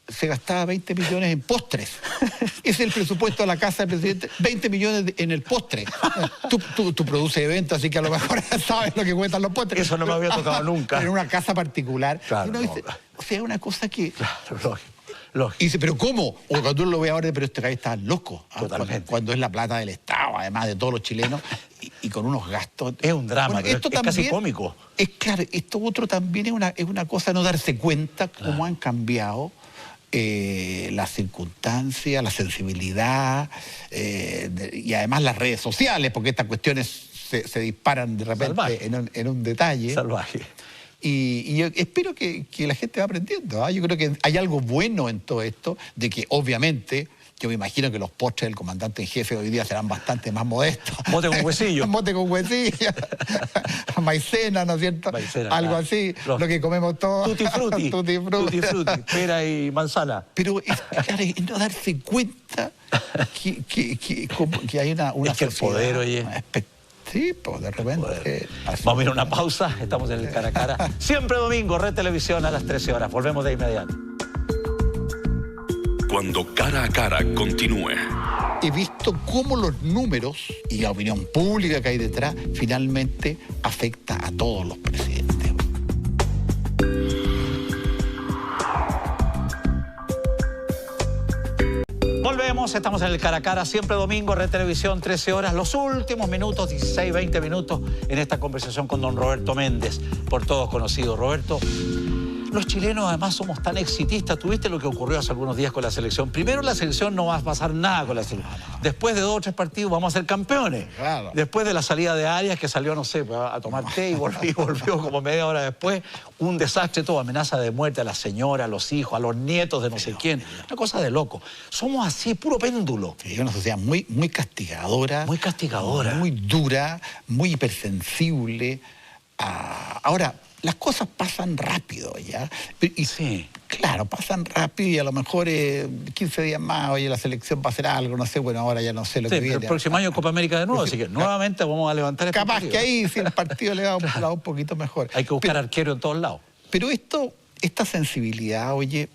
se gastaba 20 millones en postres. Es el presupuesto de la casa del presidente, 20 millones en el postre. Tú produces eventos, así que a lo mejor sabes lo que cuestan los postres. Eso no me había tocado nunca. En una casa particular. Claro, uno dice, o sea, una cosa que... Claro, lógico. Y dice, ¿pero cómo? O cuando uno lo ve ahora, pero este país está loco. Totalmente. Cuando es la plata del Estado, además de todos los chilenos, y con unos gastos... Es un drama, bueno, esto es también, casi cómico. Claro, esto otro también es una cosa no darse cuenta cómo han cambiado las circunstancias, la sensibilidad y además las redes sociales, porque estas cuestiones se disparan de repente en un detalle. Salvaje. Y yo espero que la gente va aprendiendo. Yo creo que hay algo bueno en todo esto, de que obviamente... Yo me imagino que los postres del comandante en jefe hoy día serán bastante más modestos. Mote con huesillo. Mote con huesillo. Maicena, ¿no es cierto? Maicena, algo claro. Así, lo que comemos todos. Tutti frutti. Tutti frutti. Pera y manzana. Pero es no darse cuenta que hay una es que el poder, oye. Sí, pues de repente... Vamos a ir a una pausa, estamos en el cara a cara. Siempre domingo, Red Televisión a las 13 horas. Volvemos de inmediato. Cuando Cara a Cara continúe. He visto cómo los números y la opinión pública que hay detrás finalmente afecta a todos los presidentes. Volvemos, estamos en el cara a cara, siempre domingo, Red Televisión, 13 horas, los últimos minutos, 16, 20 minutos en esta conversación con don Roberto Méndez, por todos conocido. Roberto, los chilenos además somos tan exitistas. ¿Tuviste lo que ocurrió hace algunos días con la selección? Primero, la selección no va a pasar nada con la selección. Después de 2 o 3 partidos vamos a ser campeones. Claro. Después de la salida de Arias, que salió, no sé, a tomar té y volvió como media hora después, un desastre todo, amenaza de muerte a la señora, a los hijos, a los nietos de no sé quién. Una cosa de loco. Somos así, puro péndulo. Sí, una sociedad muy castigadora. Muy castigadora. Muy dura, muy hipersensible. Ahora, las cosas pasan rápido, ¿ya? Sí. Claro, pasan rápido y a lo mejor 15 días más, oye, la selección va a hacer algo, no sé, bueno, ahora ya no sé lo que viene. Pero el próximo año Copa América de nuevo, así que nuevamente vamos a levantar este Capaz partido. que ahí sí el partido le va un poquito mejor. Hay que buscar arquero en todos lados. Pero esta sensibilidad, oye,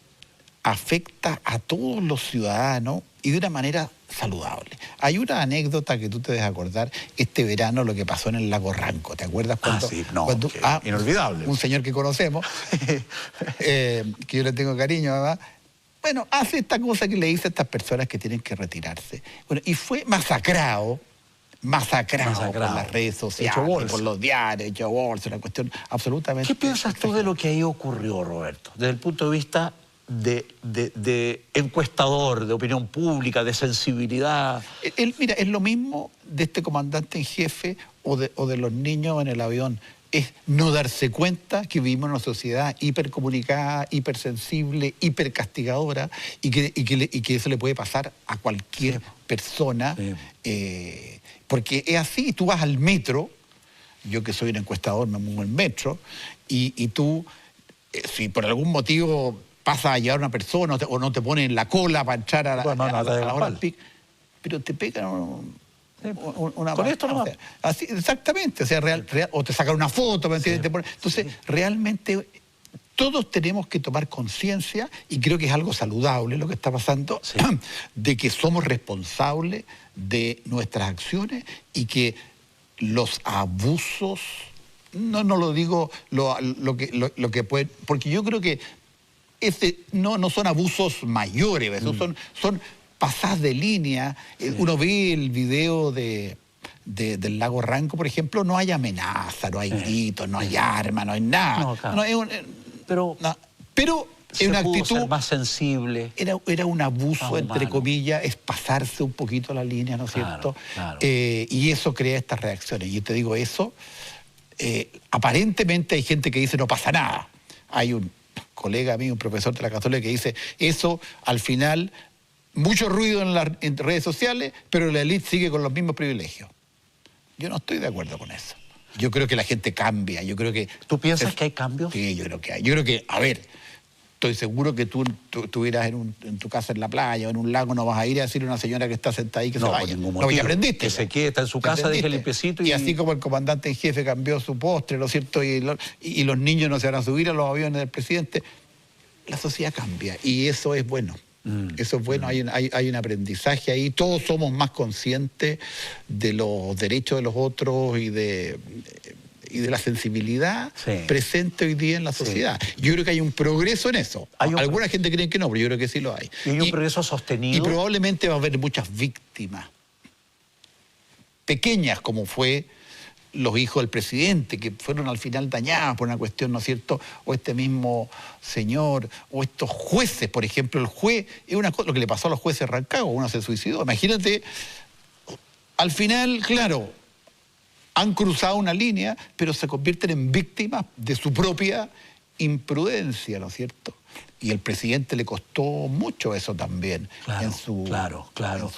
afecta a todos los ciudadanos y de una manera saludable. Hay una anécdota que tú te debes acordar, este verano lo que pasó en el lago Ranco, ¿te acuerdas? Cuando, sí, no, inolvidable. Un señor que conocemos, que yo le tengo cariño además, bueno, hace esta cosa que le dice a estas personas que tienen que retirarse. Bueno, y fue masacrado por las redes sociales, por los diarios, hecho bolsa, una cuestión absolutamente... ¿Qué piensas tú de lo que ahí ocurrió, Roberto? Desde el punto de vista de encuestador, de opinión pública, de sensibilidad. Mira, es lo mismo de este comandante en jefe o de los niños en el avión. Es no darse cuenta que vivimos en una sociedad hipercomunicada, hipersensible, hipercastigadora y que eso le puede pasar a cualquier persona. Sí. Porque es así, tú vas al metro, yo que soy un encuestador me muevo en el metro, y tú, si por algún motivo pasa a llevar una persona o no te ponen en la cola para entrar a la hora del pic, pero te pegan una... Con esto no, así, exactamente, o sea, o te sacan una foto, ¿me entiendes? Sí. Entonces, realmente todos tenemos que tomar conciencia, y creo que es algo saludable lo que está pasando, sí, de que somos responsables de nuestras acciones y que los abusos, no lo digo lo que puede, porque yo creo que no son abusos mayores, esos son pasadas de línea. Sí. Uno ve el video del lago Ranco, por ejemplo, no hay amenaza, no hay gritos, no hay armas, no hay nada. No, claro. Pero es una actitud ser más sensible. Era un abuso, entre comillas, es pasarse un poquito la línea, ¿no es cierto? Claro. Y eso crea estas reacciones. Y yo te digo eso, aparentemente hay gente que dice no pasa nada. Hay un colega mío, un profesor de la Católica, que dice eso al final, mucho ruido en redes sociales, pero la élite sigue con los mismos privilegios. Yo no estoy de acuerdo con eso. Yo creo que la gente cambia, yo creo que... ¿Tú piensas que hay cambios? Sí, yo creo que hay. Yo creo que, a ver, estoy seguro que tú estuvieras en tu casa en la playa o en un lago, no vas a ir a decirle a una señora que está sentada ahí que se vaya. No, ya aprendiste. Que se quede, está en su casa, deje limpiecito. Y así como el comandante en jefe cambió su postre, ¿no es cierto? Y los niños no se van a subir a los aviones del presidente. La sociedad cambia y eso es bueno. Eso es bueno, hay un aprendizaje ahí, todos somos más conscientes de los derechos de los otros y de la sensibilidad presente hoy día en la sociedad. Sí. Yo creo que hay un progreso en eso. Alguna gente cree que no, pero yo creo que sí lo hay. Y hay un progreso sostenido. Y probablemente va a haber muchas víctimas pequeñas, como fue los hijos del presidente, que fueron al final dañados por una cuestión, ¿no es cierto? O este mismo señor, o estos jueces, por ejemplo, el juez, es una cosa, lo que le pasó a los jueces de Rancagua, uno se suicidó. Imagínate, al final, claro, han cruzado una línea, pero se convierten en víctimas de su propia imprudencia, ¿no es cierto? Y el presidente le costó mucho eso también. Claro.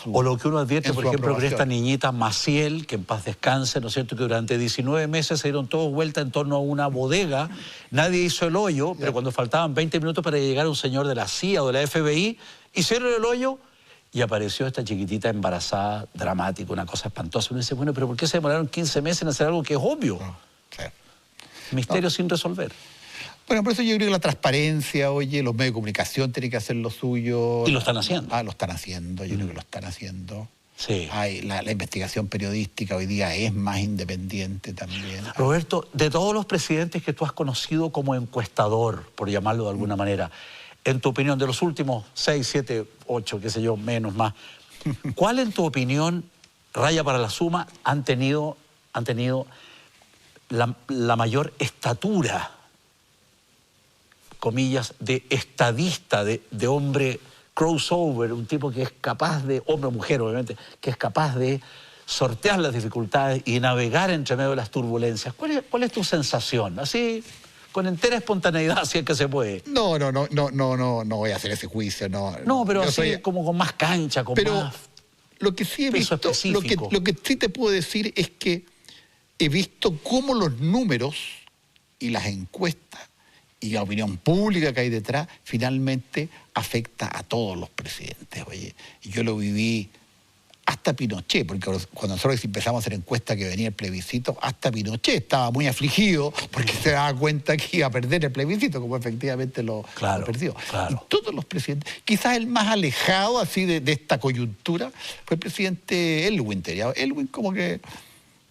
O lo que uno advierte, por ejemplo, con esta niñita Maciel, que en paz descanse, ¿no es cierto?, que durante 19 meses se dieron todos vuelta en torno a una bodega, nadie hizo el hoyo, pero cuando faltaban 20 minutos para llegar un señor de la CIA o de la FBI, hicieron el hoyo y apareció esta chiquitita embarazada, dramática, una cosa espantosa. Uno dice, bueno, pero ¿por qué se demoraron 15 meses en hacer algo que es obvio? Misterio sin resolver. Bueno, por eso yo creo que la transparencia, oye, los medios de comunicación tienen que hacer lo suyo. Y lo están haciendo. Lo están haciendo, yo creo que lo están haciendo. Sí. La investigación periodística hoy día es más independiente también. Roberto, de todos los presidentes que tú has conocido como encuestador, por llamarlo de alguna manera, en tu opinión, de los últimos 6, 7, 8, qué sé yo, menos, más, ¿cuál en tu opinión, raya para la suma, han tenido la mayor estatura, comillas, de estadista, de hombre crossover, un tipo que es capaz de, hombre o mujer obviamente, que es capaz de sortear las dificultades y navegar entre medio de las turbulencias? ¿Cuál es tu sensación? Así, con entera espontaneidad, si es que se puede. No voy a hacer ese juicio, no. No, pero así como con más cancha, con más lo que sí he peso visto, específico. Lo que sí te puedo decir es que he visto cómo los números y las encuestas la opinión pública que hay detrás, finalmente afecta a todos los presidentes. Oye, y yo lo viví hasta Pinochet, porque cuando nosotros empezamos a hacer encuestas que venía el plebiscito, hasta Pinochet estaba muy afligido porque se daba cuenta que iba a perder el plebiscito, como efectivamente lo perdió. Claro. Y todos los presidentes, quizás el más alejado así de esta coyuntura fue el presidente Elwin. Elwin como que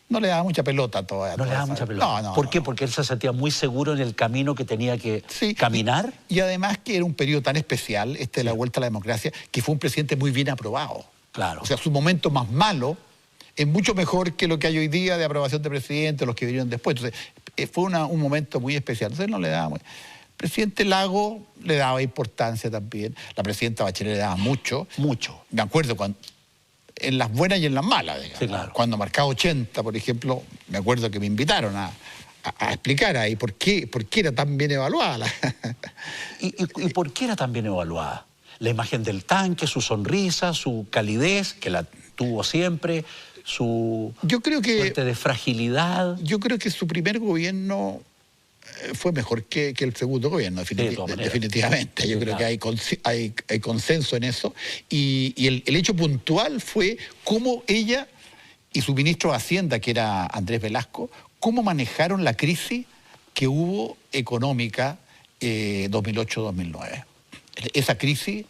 no le daba mucha pelota todavía. No le daba mucha pelota. No, ¿Por qué? Porque él se sentía muy seguro en el camino que tenía que caminar. Y además que era un periodo tan especial, de la vuelta a la democracia, que fue un presidente muy bien aprobado. Claro. O sea, su momento más malo es mucho mejor que lo que hay hoy día de aprobación de presidente, los que vinieron después. Entonces, fue un momento muy especial. Entonces no le daba... El presidente Lagos le daba importancia también. La presidenta Bachelet le daba mucho. Mucho. Me acuerdo cuando... En las buenas y en las malas, digamos. Sí, claro. Cuando marcaba 80, por ejemplo, me acuerdo que me invitaron a explicar ahí por qué era tan bien evaluada. ¿Y por qué era tan bien evaluada? La imagen del tanque, su sonrisa, su calidez, que la tuvo siempre, su suerte de fragilidad. Yo creo que su primer gobierno fue mejor que el segundo gobierno, definitivamente. Yo creo que hay consenso en eso. Y el hecho puntual fue cómo ella y su ministro de Hacienda, que era Andrés Velasco, cómo manejaron la crisis que hubo económica 2008-2009. Esa crisis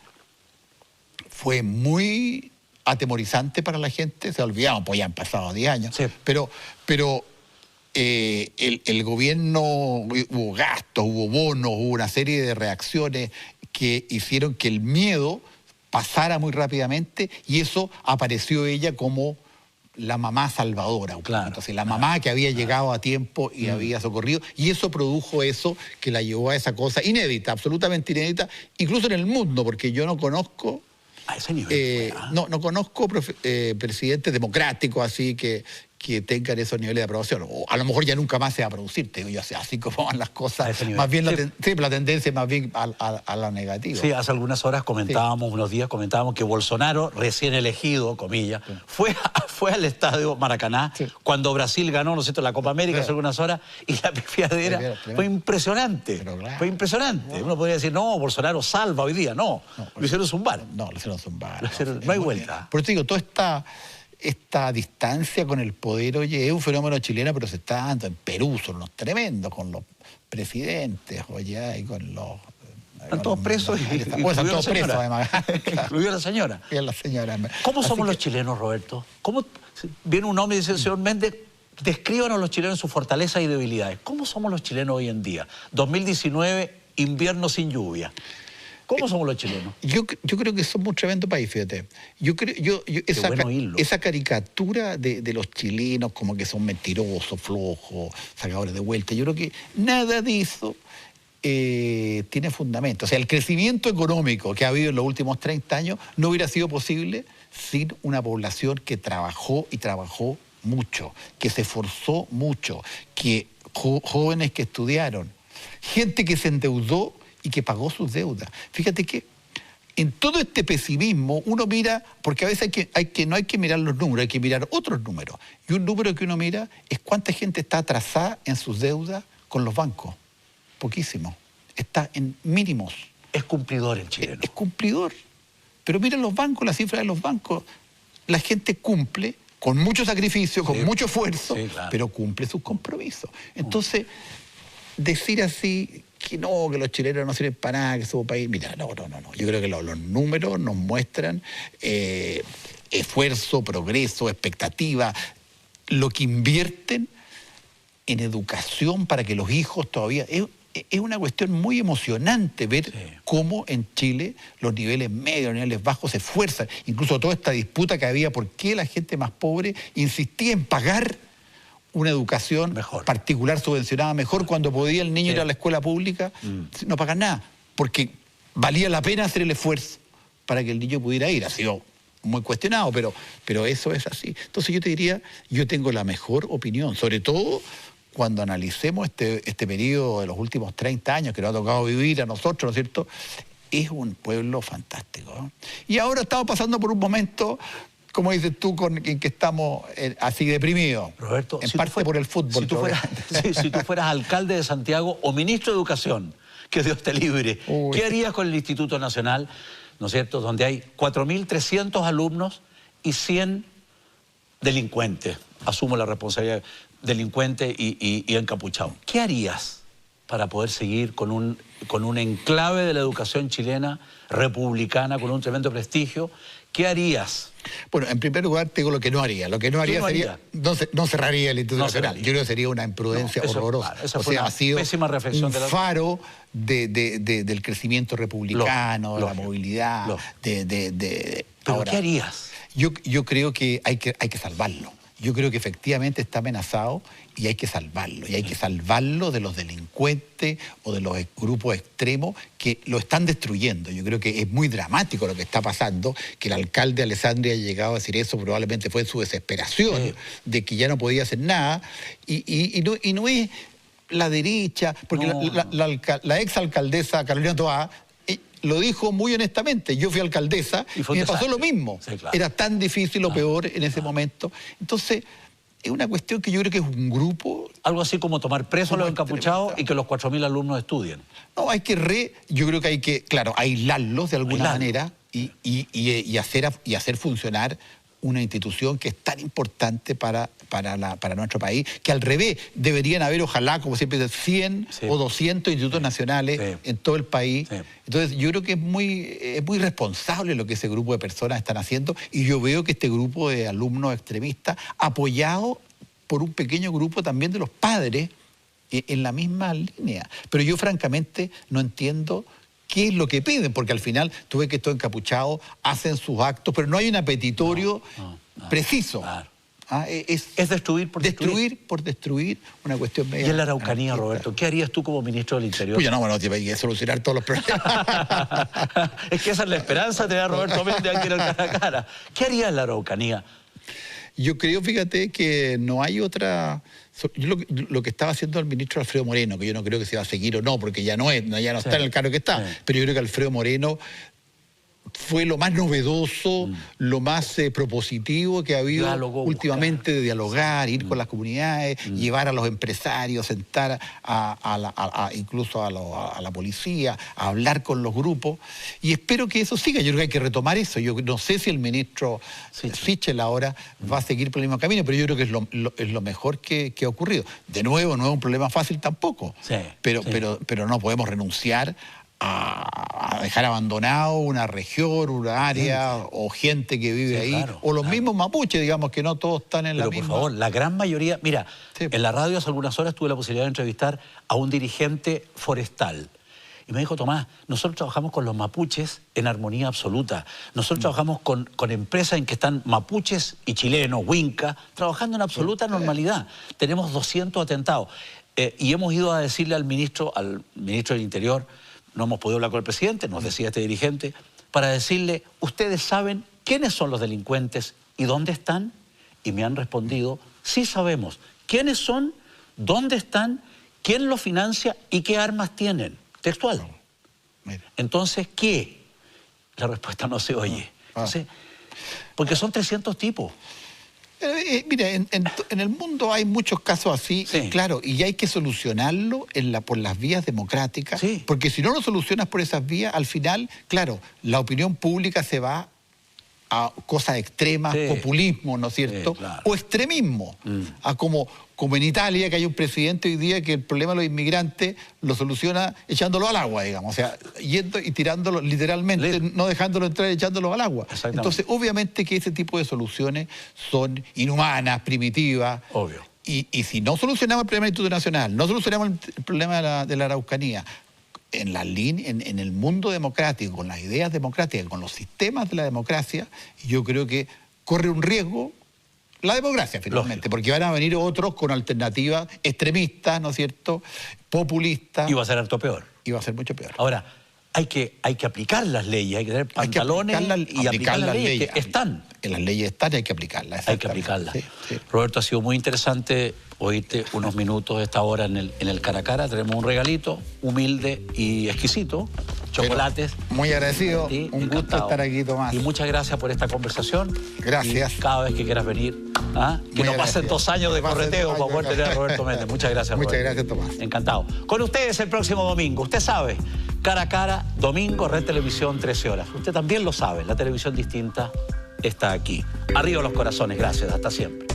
fue muy atemorizante para la gente, se olvidaban, pues ya han pasado 10 años, sí. pero el gobierno, hubo gastos, hubo bonos, hubo una serie de reacciones que hicieron que el miedo pasara muy rápidamente y eso apareció ella como la mamá salvadora. Claro, entonces, la mamá que había llegado a tiempo y había socorrido, y eso produjo eso que la llevó a esa cosa inédita, absolutamente inédita, incluso en el mundo, porque yo no conozco... A ese nivel. No conozco presidentes democráticos así que tengan esos niveles de aprobación. O a lo mejor ya nunca más se va a producir, te digo yo, así como van las cosas. Más bien la tendencia más bien a la negativa. Sí, hace algunas horas unos días comentábamos que Bolsonaro, recién elegido, comillas, fue al estadio Maracaná cuando Brasil ganó, ¿no es cierto?, la Copa América hace algunas horas, y la pifiadera fue impresionante. Fue impresionante. Uno podría decir, no, Bolsonaro salva hoy día. No, lo hicieron zumbar. No, lo hicieron zumbar. No hay vuelta. Por eso digo, toda esta distancia con el poder, oye, es un fenómeno chileno, pero se está dando en Perú, son los tremendos, con los presidentes, oye, y con los... Están todos presos y están todos presos, además. Incluido la señora. Y la señora. ¿Cómo somos los chilenos, Roberto? ¿Cómo viene un hombre y dice, señor Méndez, descríbanos los chilenos sus fortalezas y debilidades? ¿Cómo somos los chilenos hoy en día? 2019, invierno sin lluvia. ¿Cómo somos los chilenos? Yo creo que somos un tremendo país, fíjate. Esa caricatura de los chilenos como que son mentirosos, flojos, sacadores de vuelta, yo creo que nada de eso tiene fundamento. O sea, el crecimiento económico que ha habido en los últimos 30 años no hubiera sido posible sin una población que trabajó y trabajó mucho, que se esforzó mucho, que jóvenes que estudiaron, gente que se endeudó y que pagó sus deudas. Fíjate que en todo este pesimismo uno mira, porque a veces no hay que mirar los números, hay que mirar otros números. Y un número que uno mira es cuánta gente está atrasada en sus deudas con los bancos. Poquísimo. Está en mínimos. Es cumplidor el chileno. Es cumplidor. Pero mira los bancos, la cifra de los bancos. La gente cumple con mucho sacrificio, con mucho esfuerzo, pero cumple sus compromisos. Entonces, decir así que no, que los chilenos no sirven para nada, que somos país... Mira, no. Yo creo que los números nos muestran esfuerzo, progreso, expectativa, lo que invierten en educación para que los hijos todavía... Es una cuestión muy emocionante ver cómo en Chile los niveles medios, los niveles bajos se esfuerzan. Incluso toda esta disputa que había, por qué la gente más pobre insistía en pagar una educación particular subvencionada mejor cuando podía el niño ir a la escuela pública, no pagar nada, porque valía la pena hacer el esfuerzo para que el niño pudiera ir. Ha sido muy cuestionado, pero eso es así. Entonces yo te diría, yo tengo la mejor opinión, sobre todo cuando analicemos este periodo de los últimos 30 años que nos ha tocado vivir a nosotros, ¿no es cierto? Es un pueblo fantástico, ¿no? Y ahora estamos pasando por un momento, como dices tú, en que estamos así deprimidos. Roberto, en parte por el fútbol. Si tú fueras alcalde de Santiago o ministro de Educación, que Dios te libre. Uy. ¿Qué harías con el Instituto Nacional, ¿no es cierto?, donde hay 4.300 alumnos y 100 delincuentes? Asumo la responsabilidad, delincuente y encapuchado. ¿Qué harías para poder seguir con un enclave de la educación chilena, republicana, con un tremendo prestigio? ¿Qué harías? Bueno, en primer lugar te digo lo que no haría. Lo que no haría sería... No cerraría el Instituto Nacional. Yo creo que sería una imprudencia horrorosa. Claro, esa fue una pésima reflexión un de la... faro del crecimiento republicano, de la movilidad, ¿Pero Ahora, qué harías? Yo creo que hay que salvarlo. Yo creo que efectivamente está amenazado y hay que salvarlo. Y hay que salvarlo de los delincuentes o de los grupos extremos que lo están destruyendo. Yo creo que es muy dramático lo que está pasando, que el alcalde de Alessandria haya llegado a decir eso, probablemente fue en su desesperación de que ya no podía hacer nada. Y no es la derecha, porque la exalcaldesa Carolina Toá lo dijo muy honestamente. Yo fui alcaldesa y me pasó lo mismo. Sí, claro. Era tan difícil o peor en ese momento. Entonces, es una cuestión que yo creo que es un grupo... Algo así como tomar presos a los encapuchados y que los 4.000 alumnos estudien. No, yo creo que hay que, claro, aislarlos de alguna manera y hacer funcionar una institución que es tan importante para nuestro país, que al revés, deberían haber, ojalá, como siempre, 100 o 200 institutos nacionales en todo el país. Sí. Entonces, yo creo que es muy responsable lo que ese grupo de personas están haciendo, y yo veo que este grupo de alumnos extremistas, apoyado por un pequeño grupo también de los padres, en la misma línea. Pero yo, francamente, no entiendo qué es lo que piden, porque al final tú ves que estos encapuchados hacen sus actos, pero no hay un apetitorio preciso. Claro. Es destruir por destruir, una cuestión media. Y en la Araucanía, Roberto, ¿qué harías tú como ministro del Interior? Pues no, hay que solucionar todos los problemas. Es que esa es la esperanza, te da Roberto Méndez aquí en el cara a cara. ¿Qué harías en la Araucanía? Yo creo, fíjate, que no hay otra... Lo que estaba haciendo el ministro Alfredo Moreno, que yo no creo que se va a seguir o no, porque ya no está en el cargo que está, pero yo creo que Alfredo Moreno fue lo más novedoso, lo más propositivo que ha habido últimamente, de dialogar, ir con las comunidades, llevar a los empresarios, sentar incluso a la policía, a hablar con los grupos, y espero que eso siga. Yo creo que hay que retomar eso. Yo no sé si el ministro Sichel ahora va a seguir por el mismo camino, pero yo creo que es lo mejor que ha ocurrido. De nuevo, no es un problema fácil tampoco, pero no podemos renunciar a dejar abandonado una región, una área, o gente que vive ahí, o los mismos mapuches, digamos, que no todos están en la misma... Pero por favor, la gran mayoría... Mira, en la radio hace algunas horas tuve la posibilidad de entrevistar a un dirigente forestal. Y me dijo, Tomás, nosotros trabajamos con los mapuches en armonía absoluta. Nosotros trabajamos con empresas en que están mapuches y chilenos, Huinca, trabajando en absoluta normalidad. Tenemos 200 atentados. Y hemos ido a decirle al ministro del Interior... No hemos podido hablar con el presidente, nos decía este dirigente, para decirle, ¿ustedes saben quiénes son los delincuentes y dónde están? Y me han respondido, sí sabemos quiénes son, dónde están, quién los financia y qué armas tienen. Textual. Entonces, ¿qué? La respuesta no se oye. ¿Sí? Porque son 300 tipos. Mira, en el mundo hay muchos casos así, claro, y hay que solucionarlo por las vías democráticas, porque si no lo solucionas por esas vías, al final, claro, la opinión pública se va a cosas extremas, populismo, ¿no es cierto? Claro. O extremismo, a como en Italia, que hay un presidente hoy día que el problema de los inmigrantes lo soluciona echándolo al agua, digamos, o sea, yendo y tirándolo literalmente, no dejándolo entrar y echándolo al agua. Entonces, obviamente que ese tipo de soluciones son inhumanas, primitivas. Obvio. Y si no solucionamos el problema del Instituto Nacional, no solucionamos el problema de la Araucanía, en el mundo democrático, con las ideas democráticas, con los sistemas de la democracia, yo creo que corre un riesgo la democracia, finalmente, porque van a venir otros con alternativas extremistas, ¿no es cierto?, populistas. Y va a ser harto peor. Y va a ser mucho peor. Ahora, hay que aplicar las leyes, hay que tener pantalones y aplicar las leyes que están. En las leyes están y hay que aplicarlas. Hay que aplicarlas. Roberto, ha sido muy interesante oírte unos minutos a esta hora en el cara a cara. Tenemos un regalito humilde y exquisito, chocolates. Pero muy agradecido, un gusto estar aquí, Tomás. Y muchas gracias por esta conversación. Gracias. Y cada vez que quieras venir, Que no pasen 2 años de correteo para poder tener a Roberto Méndez. Muchas gracias, Roberto. Muchas gracias, Tomás. Encantado. Con ustedes el próximo domingo. Usted sabe, Cara a Cara, domingo, Red Televisión, 13 horas. Usted también lo sabe, la televisión distinta está aquí. Arriba los corazones, gracias, hasta siempre.